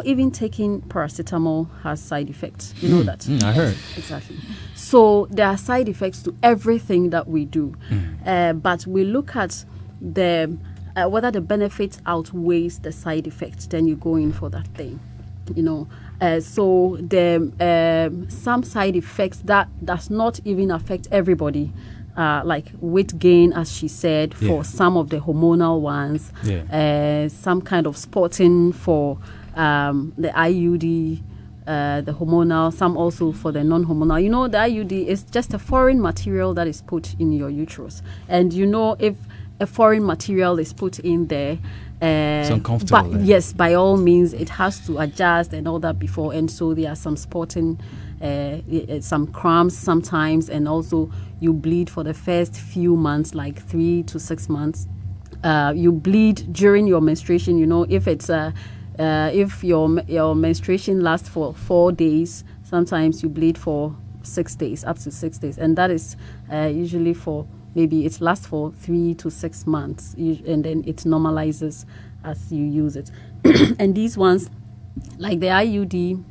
Even taking paracetamol has side effects. You know that? I heard. Exactly. So there are side effects to everything that we do. But we look at whether the benefits outweighs the side effects, then you go in for that thing. So some side effects that does not even affect everybody, like weight gain, as she said, for some of the hormonal ones, some kind of spotting for the IUD, the hormonal, some also for the non-hormonal. The IUD is just a foreign material that is put in your uterus. And if a foreign material is put in there, it's uncomfortable. But yes, by all means, it has to adjust and all that before. And so there are some spotting, some cramps sometimes, and also you bleed for the first few months, like 3 to 6 months. You bleed during your menstruation. If it's if your menstruation lasts for 4 days, sometimes you bleed for 6 days, up to 6 days, and that is usually for. Maybe it lasts for 3 to 6 months, and then it normalizes as you use it. And these ones, like the IUD,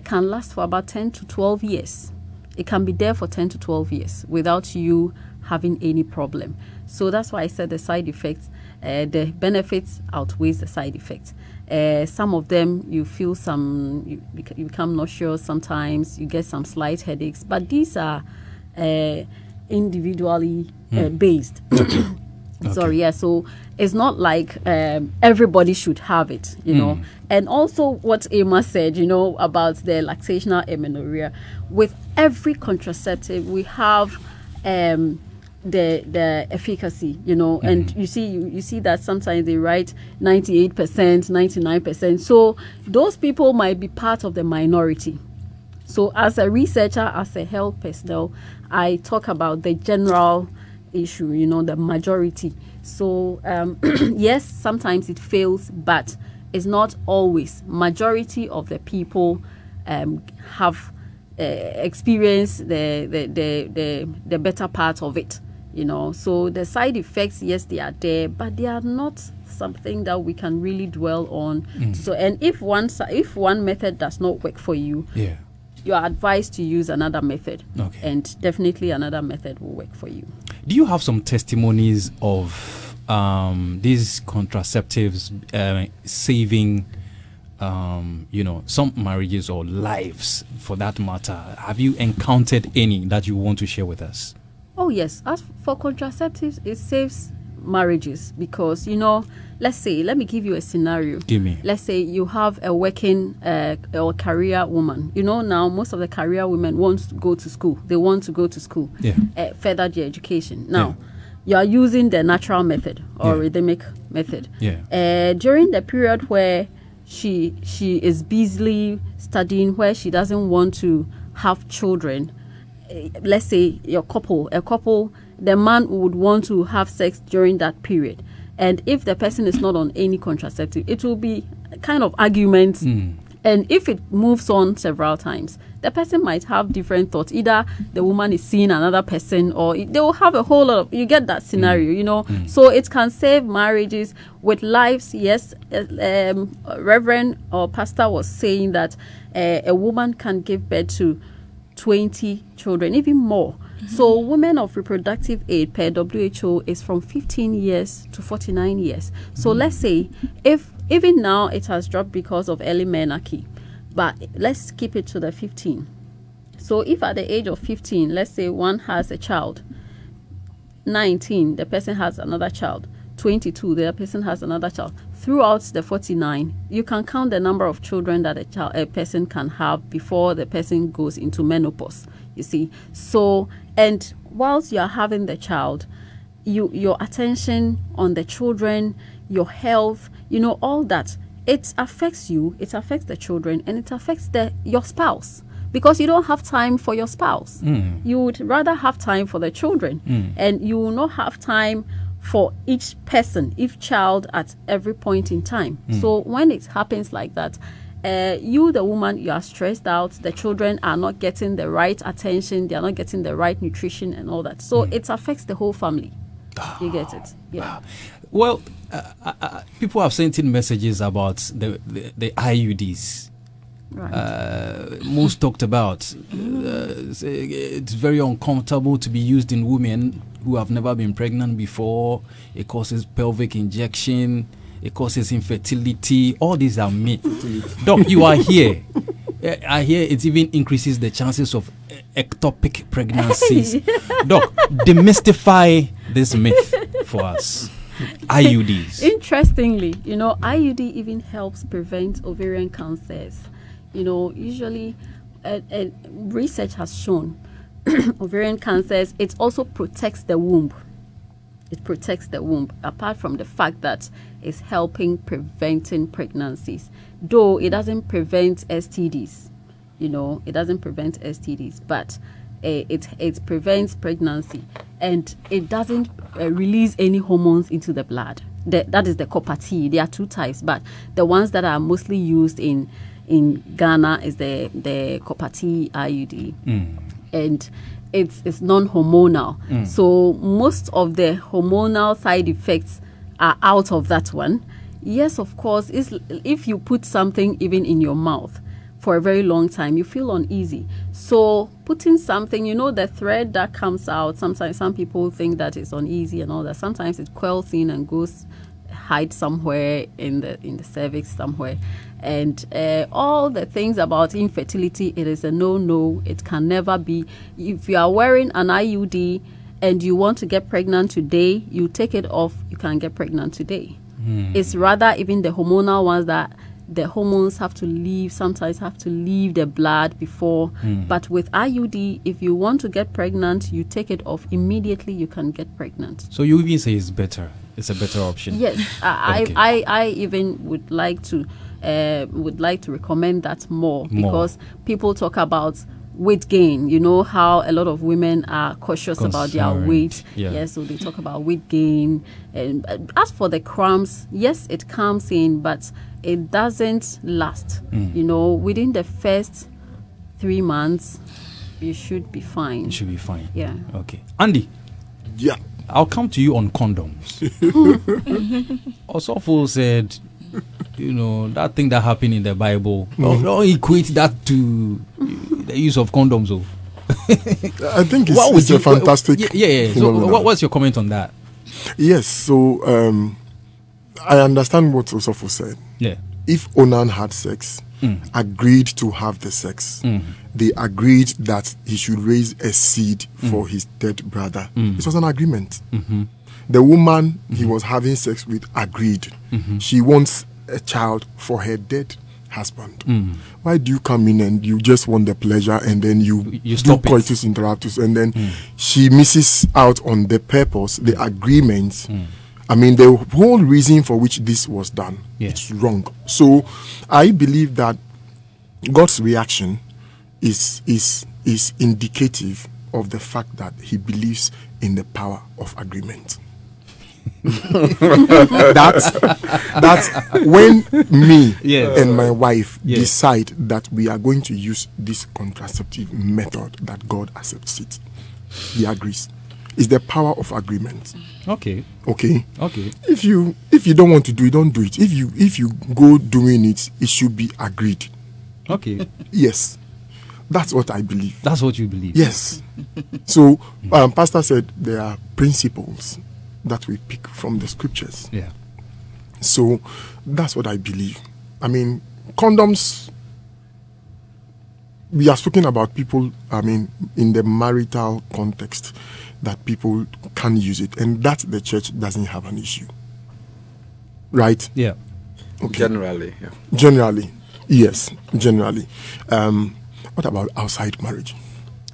can last for about 10 to 12 years. It can be there for 10 to 12 years without you having any problem. So that's why I said the side effects, the benefits outweighs the side effects. Some of them you feel you become nauseous sometimes, you get some slight headaches, but these are individually based. Sorry, so it's not like everybody should have it, And also what Emma said, about the lactational amenorrhea. With every contraceptive, we have the efficacy, and you see that sometimes they write 98%, 99%. So those people might be part of the minority. So as a researcher, as a health personnel, I talk about the general issue, the majority. So yes, sometimes it fails, but it's not always. Majority of the people have experienced the better part of it, So the side effects, yes, they are there, but they are not something that we can really dwell on. So, and if one method does not work for you, you are advised to use another method, and definitely another method will work for you. Do you have some testimonies of these contraceptives saving, some marriages or lives, for that matter? Have you encountered any that you want to share with us? Oh yes, as for contraceptives, it saves marriages because let me give you a scenario. Give me. Let's say you have a working or career woman. Now most of the career women want to go to school. They want to go to school, further their education. Now you are using the natural method or rhythmic method. During the period where she is busily studying, where she doesn't want to have children. Let's say a couple, the man would want to have sex during that period. And if the person is not on any contraceptive, it will be a kind of argument. And if it moves on several times, the person might have different thoughts. Either the woman is seeing another person, or they will have a whole lot of, you get that scenario, So it can save marriages with lives. Yes, Reverend or Pastor was saying that a woman can give birth to 20 children, even more. So women of reproductive age per WHO is from 15 years to 49 years. So let's say if even now it has dropped because of early menarche, but let's keep it to the 15. So if at the age of 15, let's say one has a child, 19, the person has another child, 22, the person has another child. Throughout the 49, you can count the number of children that a person can have before the person goes into menopause, you see. So, and whilst you are having the child, your attention on the children, your health, all that, it affects you, it affects the children, and it affects your spouse. Because you don't have time for your spouse. You would rather have time for the children. And you will not have time for each person, each child at every point in time. So when it happens like that, you, the woman, you are stressed out. The children are not getting the right attention. They are not getting the right nutrition and all that. So it affects the whole family. You get it? Yeah. Well, people have sent in messages about the IUDs. Right. Most talked about. It's very uncomfortable to be used in women who have never been pregnant before. It causes pelvic injection. It causes infertility. All these are myths. Doc, you are here. I hear it even increases the chances of ectopic pregnancies. Doc, demystify this myth for us. IUDs. Interestingly, IUD even helps prevent ovarian cancers. Usually research has shown ovarian cancers, it also protects the womb. It protects the womb, apart from the fact that it's helping preventing pregnancies. Though it doesn't prevent STDs, it doesn't prevent STDs, but it prevents pregnancy, and it doesn't release any hormones into the blood. That is the copper T. There are two types, but the ones that are mostly used in Ghana is the copper T IUD, and it's non-hormonal. So most of the hormonal side effects are out of that one. Yes, of course, if you put something even in your mouth for a very long time, you feel uneasy. So putting something, the thread that comes out, sometimes some people think that it's uneasy and all that. Sometimes it quells in and goes hide somewhere in the cervix somewhere. And all the things about infertility, it is a no. It can never be. If you are wearing an IUD and you want to get pregnant today, you take it off, you can get pregnant today. It's rather even the hormonal ones that the hormones sometimes have to leave the blood before. But with IUD, if you want to get pregnant, you take it off immediately, you can get pregnant. So you even say it's better. It's a better option. Yes, okay. I even would like to recommend that more. Because people talk about weight gain. How a lot of women are cautious about their weight. Yes, so they talk about weight gain. And as for the cramps, yes, it comes in, but it doesn't last. Within the first 3 months, you should be fine. You should be fine. Yeah. Okay. Andy. Yeah. I'll come to you on condoms. Osofo said, that thing that happened in the Bible, don't equate that to the use of condoms. I think it's a fantastic. So what's your comment on that? Yes. So I understand what Osofo said. Yeah. If Onan had sex, agreed to have the sex, they agreed that he should raise a seed for his dead brother. It was an agreement. The woman he was having sex with agreed. She wants a child for her dead husband. Why do you come in and you just want the pleasure and then you do coitus interruptus, and then she misses out on the purpose, the agreement? I mean, the whole reason for which this was done, it's wrong. So I believe that God's reaction is indicative of the fact that he believes in the power of agreement. that's when me and my wife decide that we are going to use this contraceptive method, that God accepts it. He agrees. It's the power of agreement. Okay. If you don't want to do it, don't do it. If you go doing it, it should be agreed. Okay. Yes. That's what I believe. That's what you believe. Yes. So Pastor said there are principles that we pick from the scriptures. Yeah. So that's what I believe. I mean, condoms, we are speaking about people, I mean, in the marital context, that people can use it, and that the church doesn't have an issue. Right? Yeah. Okay. Generally, yeah. Generally, yes. Generally. What about outside marriage?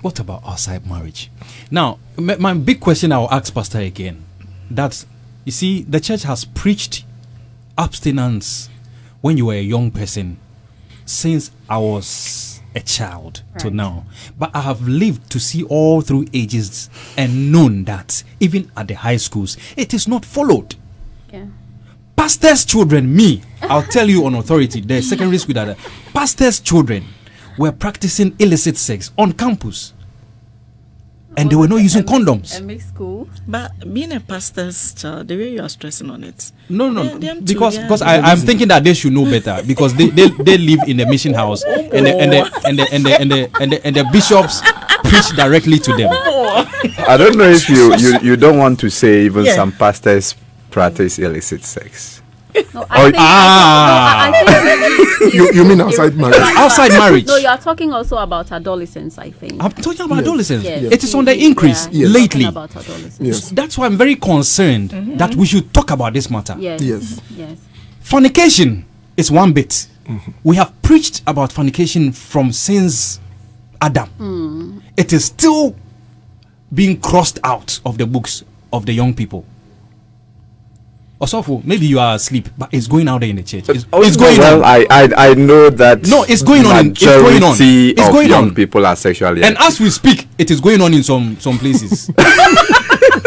What about outside marriage? Now, my big question I'll ask Pastor again, that, you see, the church has preached abstinence when you were a young person since I was a child to now. But I have lived to see all through ages and known that even at the high schools, it is not followed. Yeah. Pastors' children, I'll tell you on authority, the secondary school that pastors' children were practicing illicit sex on campus. And they were not using condoms. A mixed school. But being a pastor's child, the way you are stressing on it. No. Because I'm thinking that they should know better, because they live in the mission house, and the bishops preach directly to them. I don't know if you don't want to say even some pastors practice illicit sex. No, I think you mean outside marriage? Outside marriage. No, you are talking also about adolescents, I think. I'm talking about adolescents. Yes. It is on the increase lately. About adolescents. Yes. That's why I'm very concerned that we should talk about this matter. Yes. Fornication is one bit. We have preached about fornication from since Adam. It is still being crossed out of the books of the young people. Osofo, maybe you are asleep, but it's going out there in the church. It's going on. Well, I know that. No, it's going on. It's going on. It's going young on. People are sexually and active. as we speak, it is going on in some places.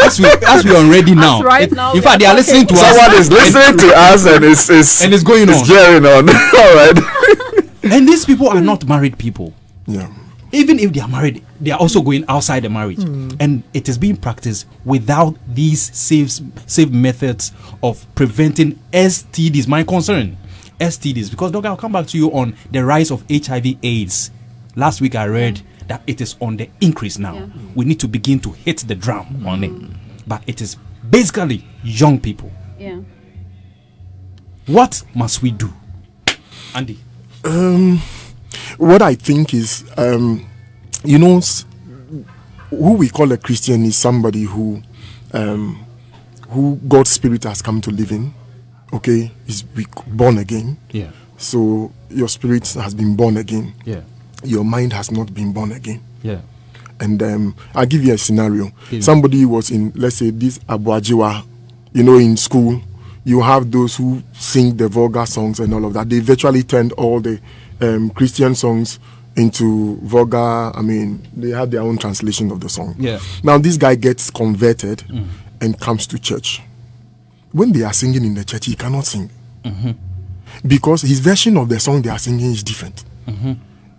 as we are ready now. Right now. In fact, they are listening to us. Someone is listening to us, and it's going on. It's carrying on. All right. And these people are not married people. Yeah. Even if they are married, they are also going outside the marriage, and it is being practiced without these safe methods of preventing STDs. My concern, STDs, because Doc, I'll come back to you on the rise of HIV/AIDS. Last week I read that it is on the increase now. Yeah. We need to begin to hit the drum on it, but it is basically young people. Yeah. What must we do, Andy? What I think is, who we call a Christian is somebody who God's Spirit has come to live in. Okay, is born again. Yeah. So your spirit has been born again. Yeah. Your mind has not been born again. Yeah. And I'll give you a scenario. Somebody was in, let's say, this Abuajiwa, in school. You have those who sing the vulgar songs and all of that. They virtually turned all the Christian songs into vulgar. I mean, they have their own translation of the song. Yeah. Now this guy gets converted and comes to church. When they are singing in the church, he cannot sing because his version of the song they are singing is different,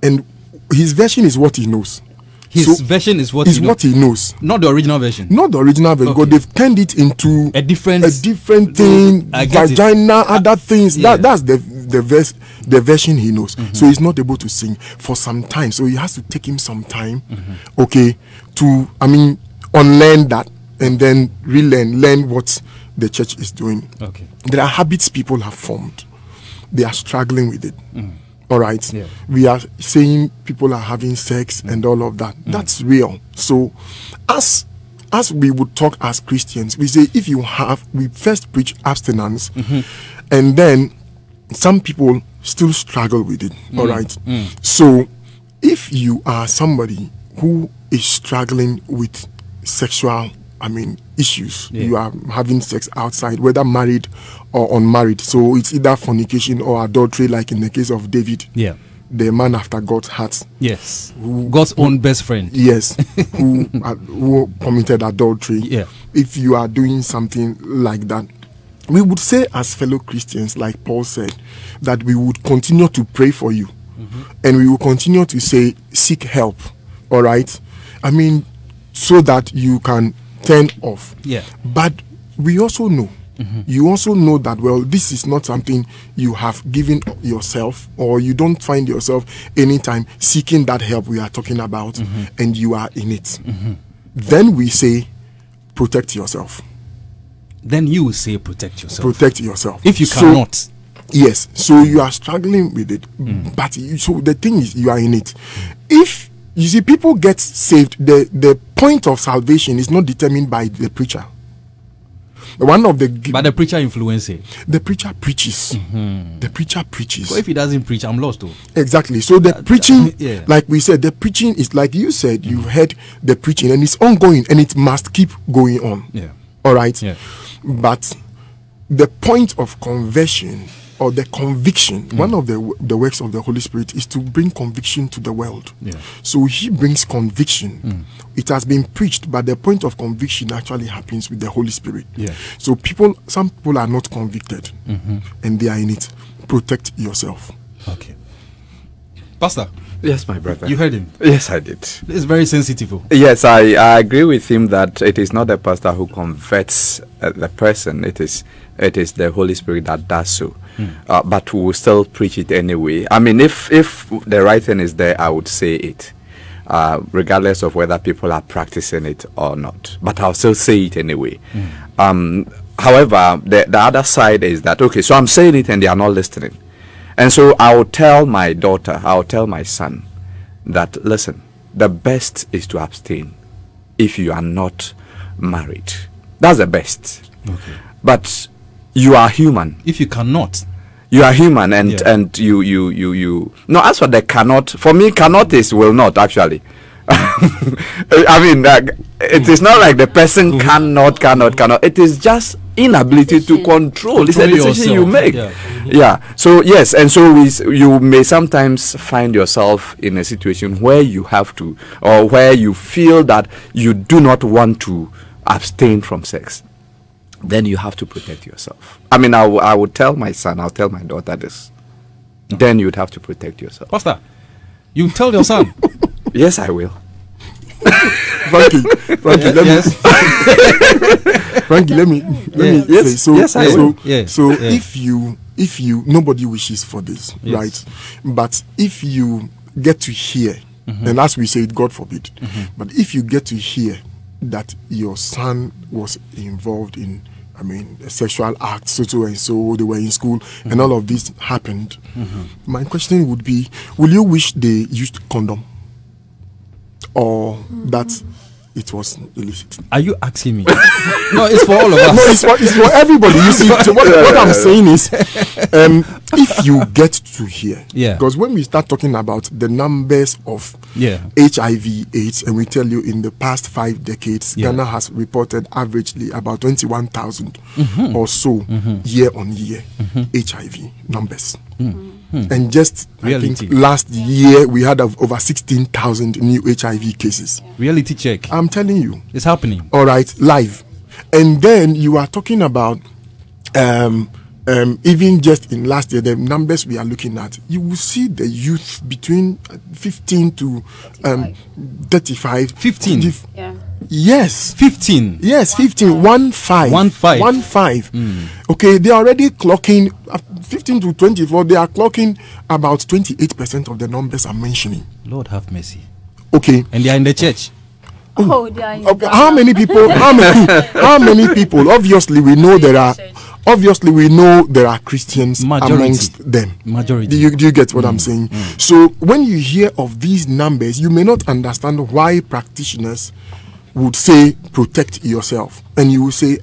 and his version is what he knows. His version is what he knows, not the original version. Not the original version, Okay. but they've turned it into a different thing, vagina, other things. Yeah. That's the version he knows. So he's not able to sing for some time. So it has to take him some time, okay, to unlearn that and then learn what the church is doing. Okay. There are habits people have formed. They are struggling with it. All right. Yeah. We are saying people are having sex and all of that. That's real. So as we would talk as Christians, we say we first preach abstinence, and then some people still struggle with it. All right. So if you are somebody who is struggling with sexual issues, you are having sex outside, whether married or unmarried, so it's either fornication or adultery, like in the case of David, the man after God's heart, God's own best friend, who committed adultery. If you are doing something like that, we would say as fellow Christians, like Paul said, that we would continue to pray for you, and we will continue to say seek help. All right, so that you can turn off. But we also know, you also know that, well, this is not something you have given yourself, or you don't find yourself anytime seeking that help we are talking about, and you are in it. Then we say, protect yourself. Then you will say, protect yourself. Protect yourself. If you cannot. Yes. So you are struggling with it. But so the thing is, you are in it. If you see, people get saved. The point of salvation is not determined by the preacher. But the preacher influences. The preacher preaches. The preacher preaches. So if he doesn't preach, I'm lost too. Exactly. So the preaching, like we said, the preaching is like you said. You've heard the preaching, and it's ongoing, and it must keep going on. All right. But the point of conversion, or the conviction, one of the works of the Holy Spirit is to bring conviction to the world. So he brings conviction. It has been preached, but the point of conviction actually happens with the Holy Spirit. So some people are not convicted, and they are in it. Protect yourself. Okay. Pastor. Yes, my brother. You heard him? Yes, I did. It's very sensitive. Yes, I agree with him that it is not the pastor who converts the person. It is the Holy Spirit that does so. But we will still preach it anyway. I mean, if the right thing is there, I would say it, regardless of whether people are practicing it or not. But I'll still say it anyway. However, the other side is that, okay, so I'm saying it and they are not listening. And so I will tell my daughter, I will tell my son that, listen, the best is to abstain if you are not married. That's the best. Okay. But you are human. If you cannot. You are human, and you. No, as for the cannot, for me, cannot is will not, actually. I mean, it is not like the person cannot. It is just inability to control. It's a decision you make. Yeah. So yes, and so you may sometimes find yourself in a situation where you have to, or where you feel that you do not want to abstain from sex. Then you have to protect yourself. I mean, I would tell my son, I'll tell my daughter this. Then you'd have to protect yourself. Pastor, you tell your son. Yes, I will. Frankie, let me say so. Yes, I will. So if you nobody wishes for this, right? But if you get to hear, and as we say, God forbid, but if you get to hear that your son was involved in, I mean, a sexual act, so and so, they were in school, and all of this happened, my question would be, will you wish they used condom? Or that it was illicit? Are you asking me? No, it's for all of us. No, it's for everybody. You see, so what I'm saying is, if you get to hear, because when we start talking about the numbers of HIV/AIDS, and we tell you in the past 5 decades, Ghana has reported averagely about 21,000 or so year on year HIV numbers. And just I think last year we had over 16,000 new HIV cases. Reality check. I'm telling you, it's happening. All right, live. And then you are talking about even just in last year, the numbers we are looking at, you will see the youth between 15 to 35. 15. Yes. 15. Yes, 15. 15. Okay, they are already clocking 15 to 24. They are clocking about 28% of the numbers I'm mentioning. Lord have mercy. Okay. And they are in the church. Oh, they are in okay. How many people? How many people? Obviously, we know there are. Obviously, we know there are Christians amongst them. Majority. Do you get what I'm saying? So when you hear of these numbers, you may not understand why practitioners would say protect yourself, and you will say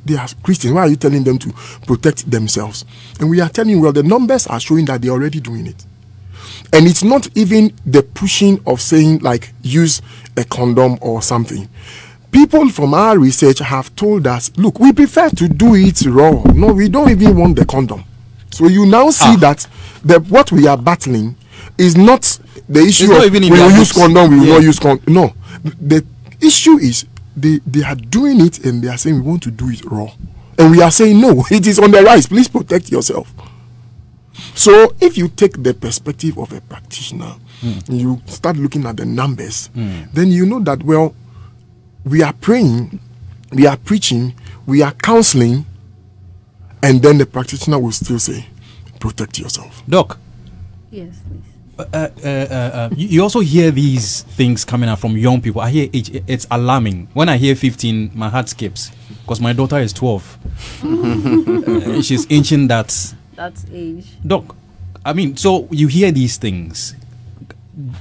they are Christians. Why are you telling them to protect themselves? And we are telling you, well, the numbers are showing that they're already doing it. And it's not even the pushing of saying like use a condom or something. People from our research have told us, look, we prefer to do it raw. No, we don't even want the condom. So you now see that what we are battling is not the issue of we will use condom, we will not use condom. No, the issue is they are doing it and they are saying we want to do it raw. And we are saying no, it is on the rise. Please protect yourself. So if you take the perspective of a practitioner, you start looking at the numbers, then you know that, well, we are praying, we are preaching, we are counseling, and then the practitioner will still say, protect yourself. Doc. Yes, please. You also hear these things coming out from young people. I hear it's alarming. When I hear 15, my heart skips because my daughter is 12. She's inching that age. Doc, I mean, so you hear these things.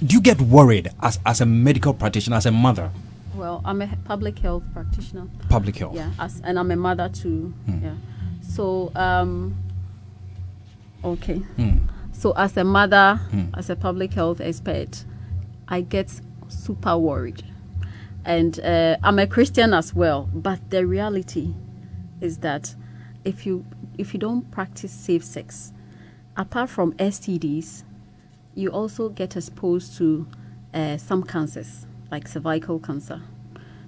Do you get worried as a medical practitioner, as a mother? Well, I'm a public health practitioner. Public health. Yeah, and I'm a mother too. Yeah. So, okay. So as a mother, as a public health expert, I get super worried. And I'm a Christian as well. But the reality is that if you don't practice safe sex, apart from STDs, you also get exposed to some cancers, like cervical cancer.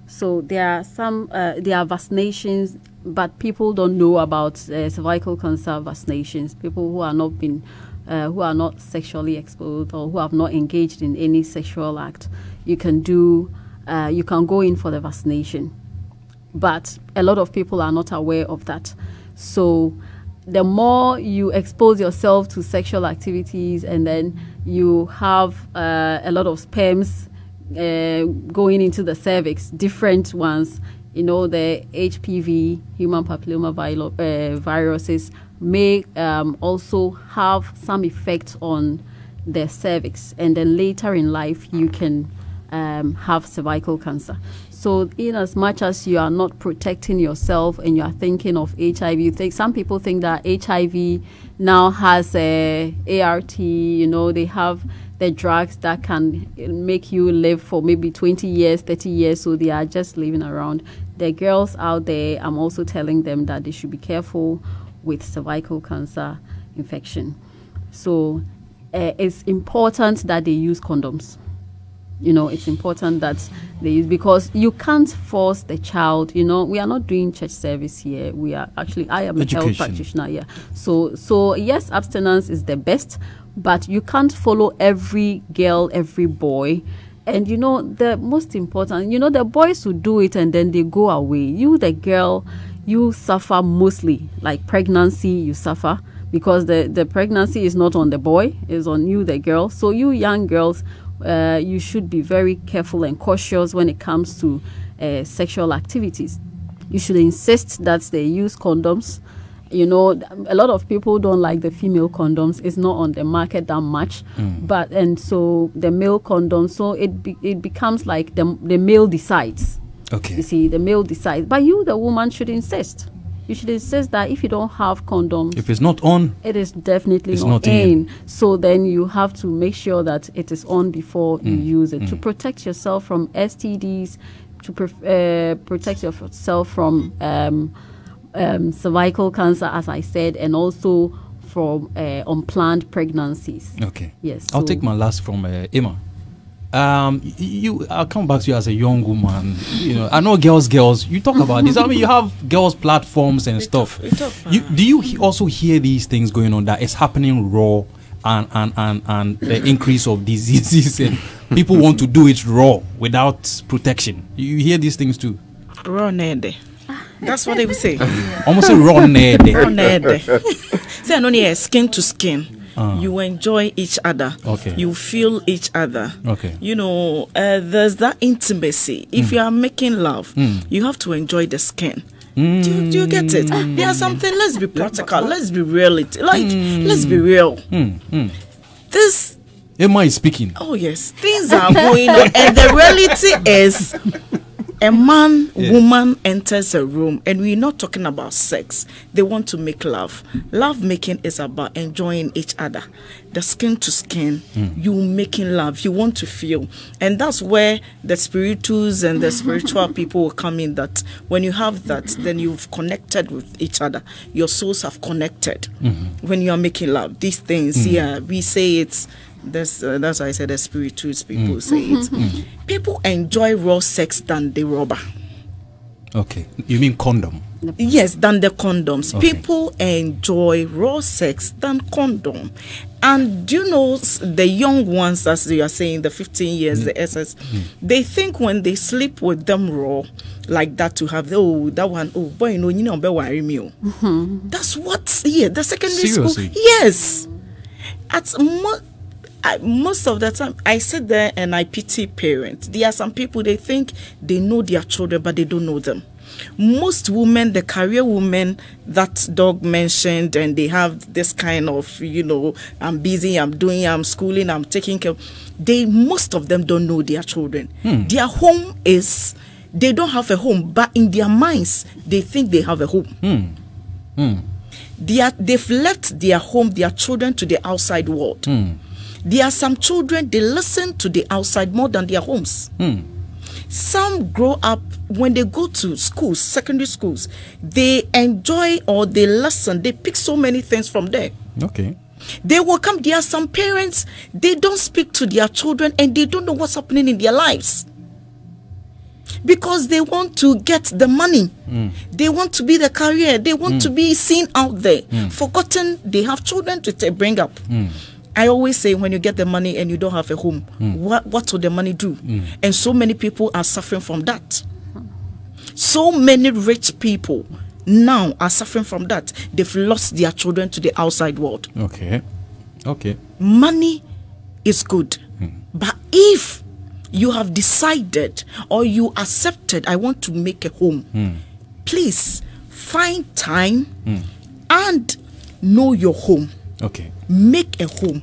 So there are vaccinations, but people don't know about cervical cancer vaccinations. People who are not been who are not sexually exposed or who have not engaged in any sexual act, you can go in for the vaccination. But a lot of people are not aware of that. So the more you expose yourself to sexual activities, and then you have a lot of sperms going into the cervix, different ones, the HPV, human papilloma viruses, may also have some effect on the cervix, and then later in life you can have cervical cancer. So in as much as you are not protecting yourself and you are thinking of HIV, some people think that HIV now has a ART, they have the drugs that can make you live for maybe 20 years, 30 years, so they are just living around. The girls out there, I'm also telling them that they should be careful with cervical cancer infection. So it's important that they use condoms. It's important that they use, because you can't force the child. We are not doing church service here. We are actually, I am education. A health practitioner here. So yes, abstinence is the best, but you can't follow every girl, every boy. And the most important, the boys who do it and then they go away. You, the girl, you suffer mostly. Like pregnancy, you suffer because the pregnancy is not on the boy, it's on you, the girl. So you young girls, you should be very careful and cautious when it comes to sexual activities. You should insist that they use condoms. A lot of people don't like the female condoms. It's not on the market that much, and so the male condoms. So it becomes like the male decides. Okay. You see, the male decides, but you, the woman, should insist. You should insist that if you don't have condoms, if it's not on, it is definitely not in. So then you have to make sure that it is on before you use it, to protect yourself from STDs, to protect yourself from cervical cancer, as I said, and also from unplanned pregnancies. Okay. Yes. I'll take my last from Emma. I'll come back to you as a young woman. I know girls. You talk about this. I mean, you have girls' platforms and stuff. Do you also hear these things going on that is happening raw, and the increase of diseases, and people want to do it raw without protection? You hear these things too? Raw nede. That's what they would say. Almost a raw nede. Raw nede. Say, I don't hear skin to skin. You enjoy each other. Okay. You feel each other. Okay. There's that intimacy. If you are making love, you have to enjoy the skin. Do you get it? There's something. Let's be practical. Let's be reality. Let's be real. This. Emma is speaking. Oh yes, things are going on, and the reality is, a man, woman enters a room, and we're not talking about sex. They want to make love. Love making is about enjoying each other. The skin to skin, you making love, you want to feel. And that's where the spirituals and the spiritual people will come in, that when you have that, then you've connected with each other. Your souls have connected when you are making love. These things, we say it's, that's why I said the spirituals people say it. People enjoy raw sex than the rubber. Okay. You mean condom? Yes, than the condoms. Okay. People enjoy raw sex than condom. And do you know the young ones, as you are saying, the 15 years, the SS, they think when they sleep with them raw, like that, to have, that one, boy, you know, worry me. That's what's here. The secondary Seriously? school. Yes. Most of the time, I sit there and I pity parents. There are some people, they think they know their children, but they don't know them. Most women, the career women that Doug mentioned, and they have this kind of, I'm busy, I'm schooling, I'm taking care. Most of them don't know their children. Their home is, they don't have a home, but in their minds, they think they have a home. They've left their home, their children, to the outside world. There are some children, they listen to the outside more than their homes. Some grow up, when they go to schools, secondary schools, they enjoy or they listen, they pick so many things from there. Okay. They will come, there are some parents, they don't speak to their children and they don't know what's happening in their lives. because they want to get the money. They want to be the career. They want to be seen out there. Forgotten they have children to bring up. I always say, when you get the money and you don't have a home, what will the money do? And so many people are suffering from that. So many rich people now are suffering from that. They've lost their children to the outside world. Okay. Money is good. But if you have decided or you accepted, I want to make a home, please find time and know your home. Okay. Make a home.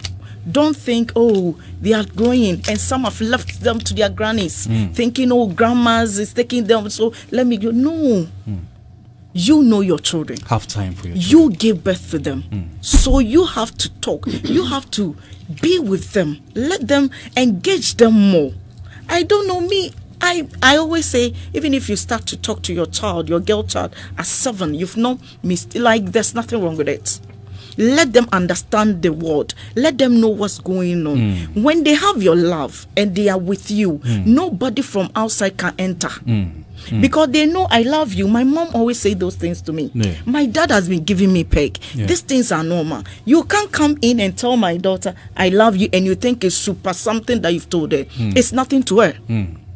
Don't think, oh, they are growing, and some have left them to their grannies, thinking, oh, grandmas is taking them, so let me go. No. You know your children. Have time for your children. You give birth to them. So you have to talk. You have to be with them. Let them engage them more. I don't know, me. I always say, even if you start to talk to your child, your girl child, at 7, you've not missed, like, there's nothing wrong with it. Let them understand the word. Let them know what's going on. When they have your love and they are with you, nobody from outside can enter. Because they know I love you. My mom always say those things to me. My dad has been giving me peg. These things are normal. You can't come in and tell my daughter I love you and you think it's super something that you've told her. It's nothing to her.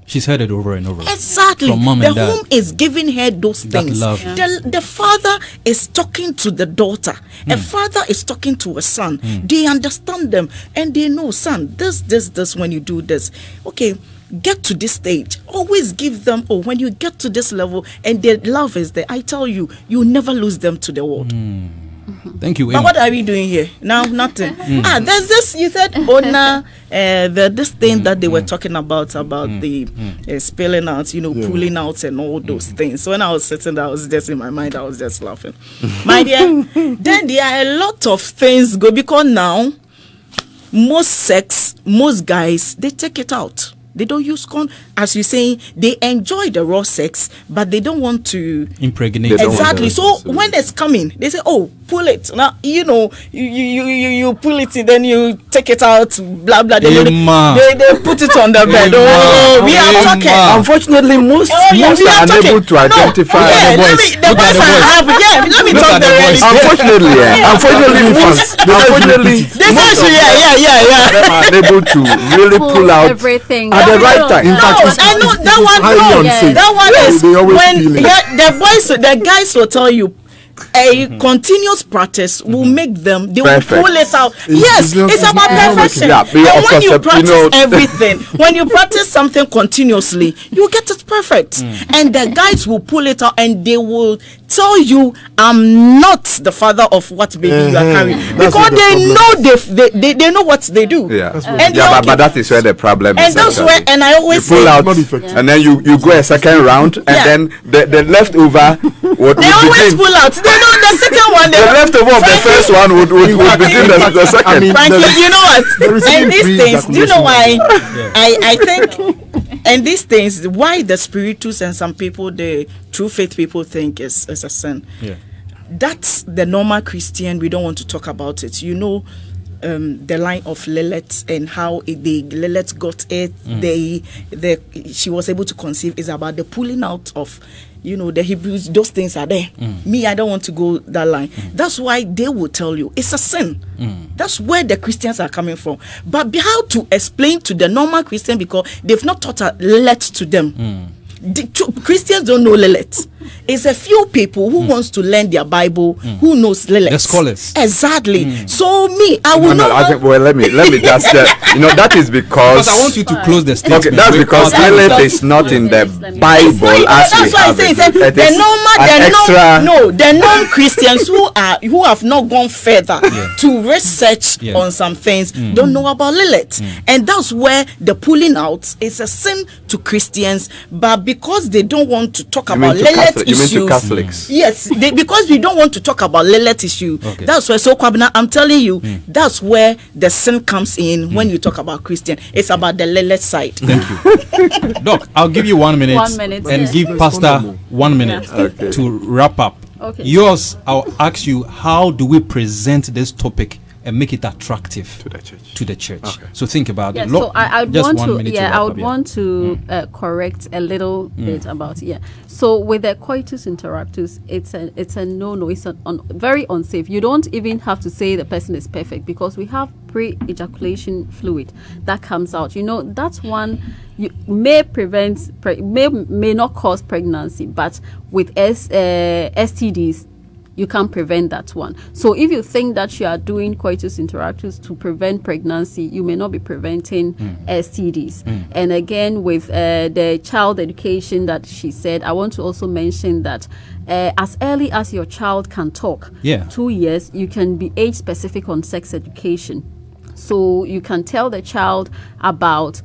She's heard it over and over. Exactly. From mom the and dad. home is giving her those things. Love. The father is talking to the daughter. A father is talking to a son. They understand them and they know, son, this, when you do this. Okay, get to this stage. Always give them, when you get to this level and their love is there, I tell you, you never lose them to the world. Thank you. But what are we doing here? Now, nothing. There's this, you said, this thing that they were talking about the spilling out, pulling out and all those things. So when I was sitting there, I was just in my mind, I was just laughing. My dear, then there are a lot of things go, because now, most guys, they take it out. They don't use condom. As you say, they enjoy the raw sex, but they don't want to impregnate. Exactly. So when it's coming, they say, "Oh, pull it." Now you pull it, and then you take it out. Blah blah. They put it on the bed. Oh, we are talking. Unfortunately, most are unable to identify. Let me talk the rest. Unfortunately, they are unable to really pull out everything. The right time. In fact, I know that one. That one is when the guys will tell you a continuous practice will make them. They will pull it out. Yes, it's about perfection. And when you practice everything, when you practice something continuously, you get it perfect. And the guys will pull it out, and they will tell you, "I'm not the father of what baby you are carrying," because they know what they do. But that is where the problem is. And that's where, and I always pull out, and then you go a second round, and then the leftover would they always pull out. They know the second one. The leftover of the first one would begin the second. Frankly, you know what? And these things, do you know why? I think. And these things, why the spiritus and some people, the true faith people, think is a sin. That's the normal Christian. We don't want to talk about it. The line of Lilith and how Lilith got it. She was able to conceive is about the pulling out of, the Hebrews. Those things are there. Me, I don't want to go that line. That's why they will tell you it's a sin. That's where the Christians are coming from. But how to explain to the normal Christian, because they've not taught a Lilith to them. Christians don't know Lilith. It's a few people who wants to learn their Bible who knows Lilith. The scholars. Exactly. So me, I will know. Let me just that is because I want you to close the statement. Okay, that's because Lilith is not in the Bible. That's why I say the non-Christians who have not gone further to research on some things don't know about Lilith, and that's where the pulling out is a sin to Christians. But because they don't want to talk about Lilith issues, you mean to Catholics? Yes, because we don't want to talk about Lilith issue. That's why. So Kwabena, I'm telling you, that's where the sin comes in when you talk about Christian. It's about the Lilith side. Thank you, Doc. I'll give you 1 minute. 1 minute, and give Pastor 1 minute to wrap up. Okay. Yours, I'll ask you, how do we present this topic and make it attractive to the church. Okay. So think about it. So I would want to correct a little bit about So with the coitus interruptus, it's a no-no. It's very unsafe. You don't even have to say the person is perfect, because we have pre-ejaculation fluid that comes out. That's one may not cause pregnancy, but with STDs, you can't prevent that one. So if you think that you are doing coitus interruptus to prevent pregnancy, you may not be preventing STDs. And again, with the child education that she said, I want to also mention that as early as your child can talk, 2 years, you can be age specific on sex education. So you can tell the child about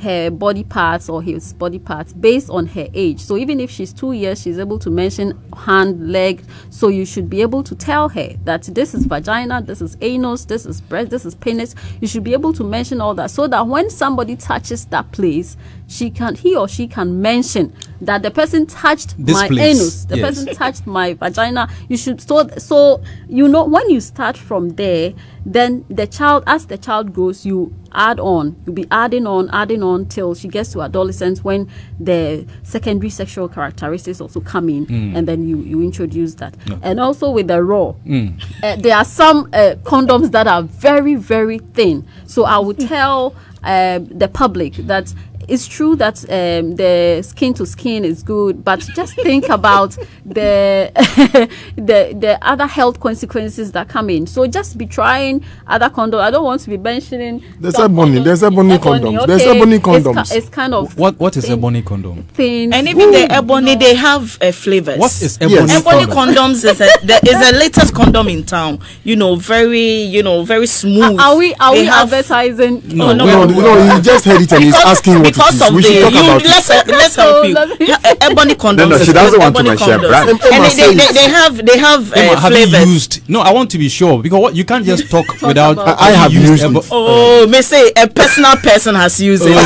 her body parts or his body parts based on her age. So even if she's 2 years, she's able to mention hand, leg. So you should be able to tell her that this is vagina, this is anus, this is breast, this is penis. You should be able to mention all that, so that when somebody touches that place, he or she can mention that the person touched my anus, the person touched my vagina. You should so when you start from there, then the child, as the child grows, you add on. You'll be adding on till she gets to adolescence, when the secondary sexual characteristics also come in, and then you introduce that. And also with the raw, there are some condoms that are very, very thin. So I would tell the public that it's true that the skin to skin is good, but just think about the other health consequences that come in. So just be trying other condoms. I don't want to be mentioning. There's ebony condoms. Okay. There's ebony condoms. It's kind of what is ebony condom? Thin. And even the ebony, they have flavors. What is ebony? Ebony condoms is the latest condom in town. Very smooth. Are we advertising? No, you just heard it and he's asking what because it is. We should talk about it. Let's help you. Ebony condoms. No, she doesn't want to mention brand. And they have flavors. I want to be sure, because you can't just talk without. I have used it. Oh, may say a personal person has used it.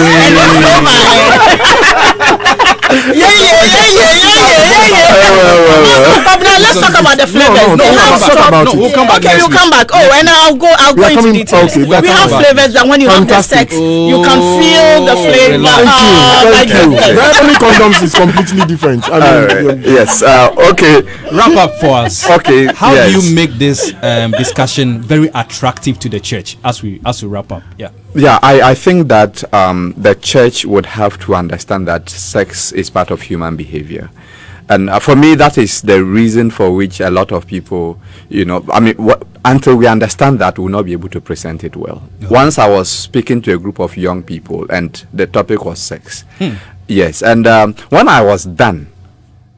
Let's talk about the flavors. We'll come back. Okay, we'll come back. Oh, and I'll go into details. We have flavors that when you have the sex, you can feel the flavor. Thank you. Ebony condoms is completely different. Yes. Okay. Wrap up for us. Okay. How do you make this discussion very attractive to the church as we wrap up? Yeah, I think that the church would have to understand that sex is part of human behavior. And for me, that is the reason for which a lot of people, until we understand that, we'll not be able to present it well. Once I was speaking to a group of young people, and the topic was sex. Yes, and when I was done,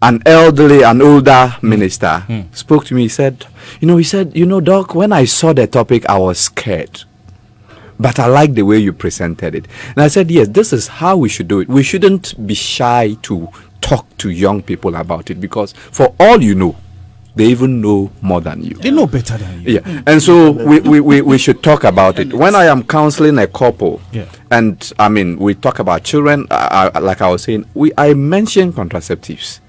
an older minister spoke to me. He said, Doc, when I saw the topic, I was scared. But I like the way you presented it. And I said, yes, this is how we should do it. We shouldn't be shy to talk to young people about it, because for all you know, they even know more than you. They know better than you. Yeah. And so we should talk about it. When I am counseling a couple, and we talk about children, like I was saying, I mention contraceptives.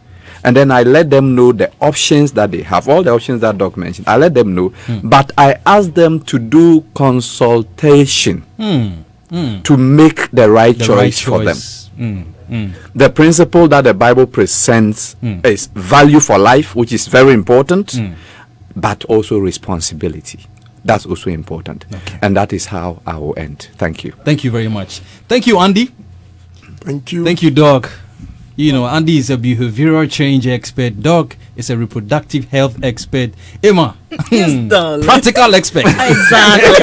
And then I let them know the options that they have, all the options that Doc mentioned. I let them know, but I ask them to do consultation to make the right choice for them. The principle that the Bible presents is value for life, which is very important, but also responsibility. That's also important. Okay. And that is how I will end. Thank you. Thank you very much. Thank you, Andy. Thank you. Thank you, Doc. Andy is a behavioral change expert. Doc is a reproductive health expert. Emma, practical expert. Exactly.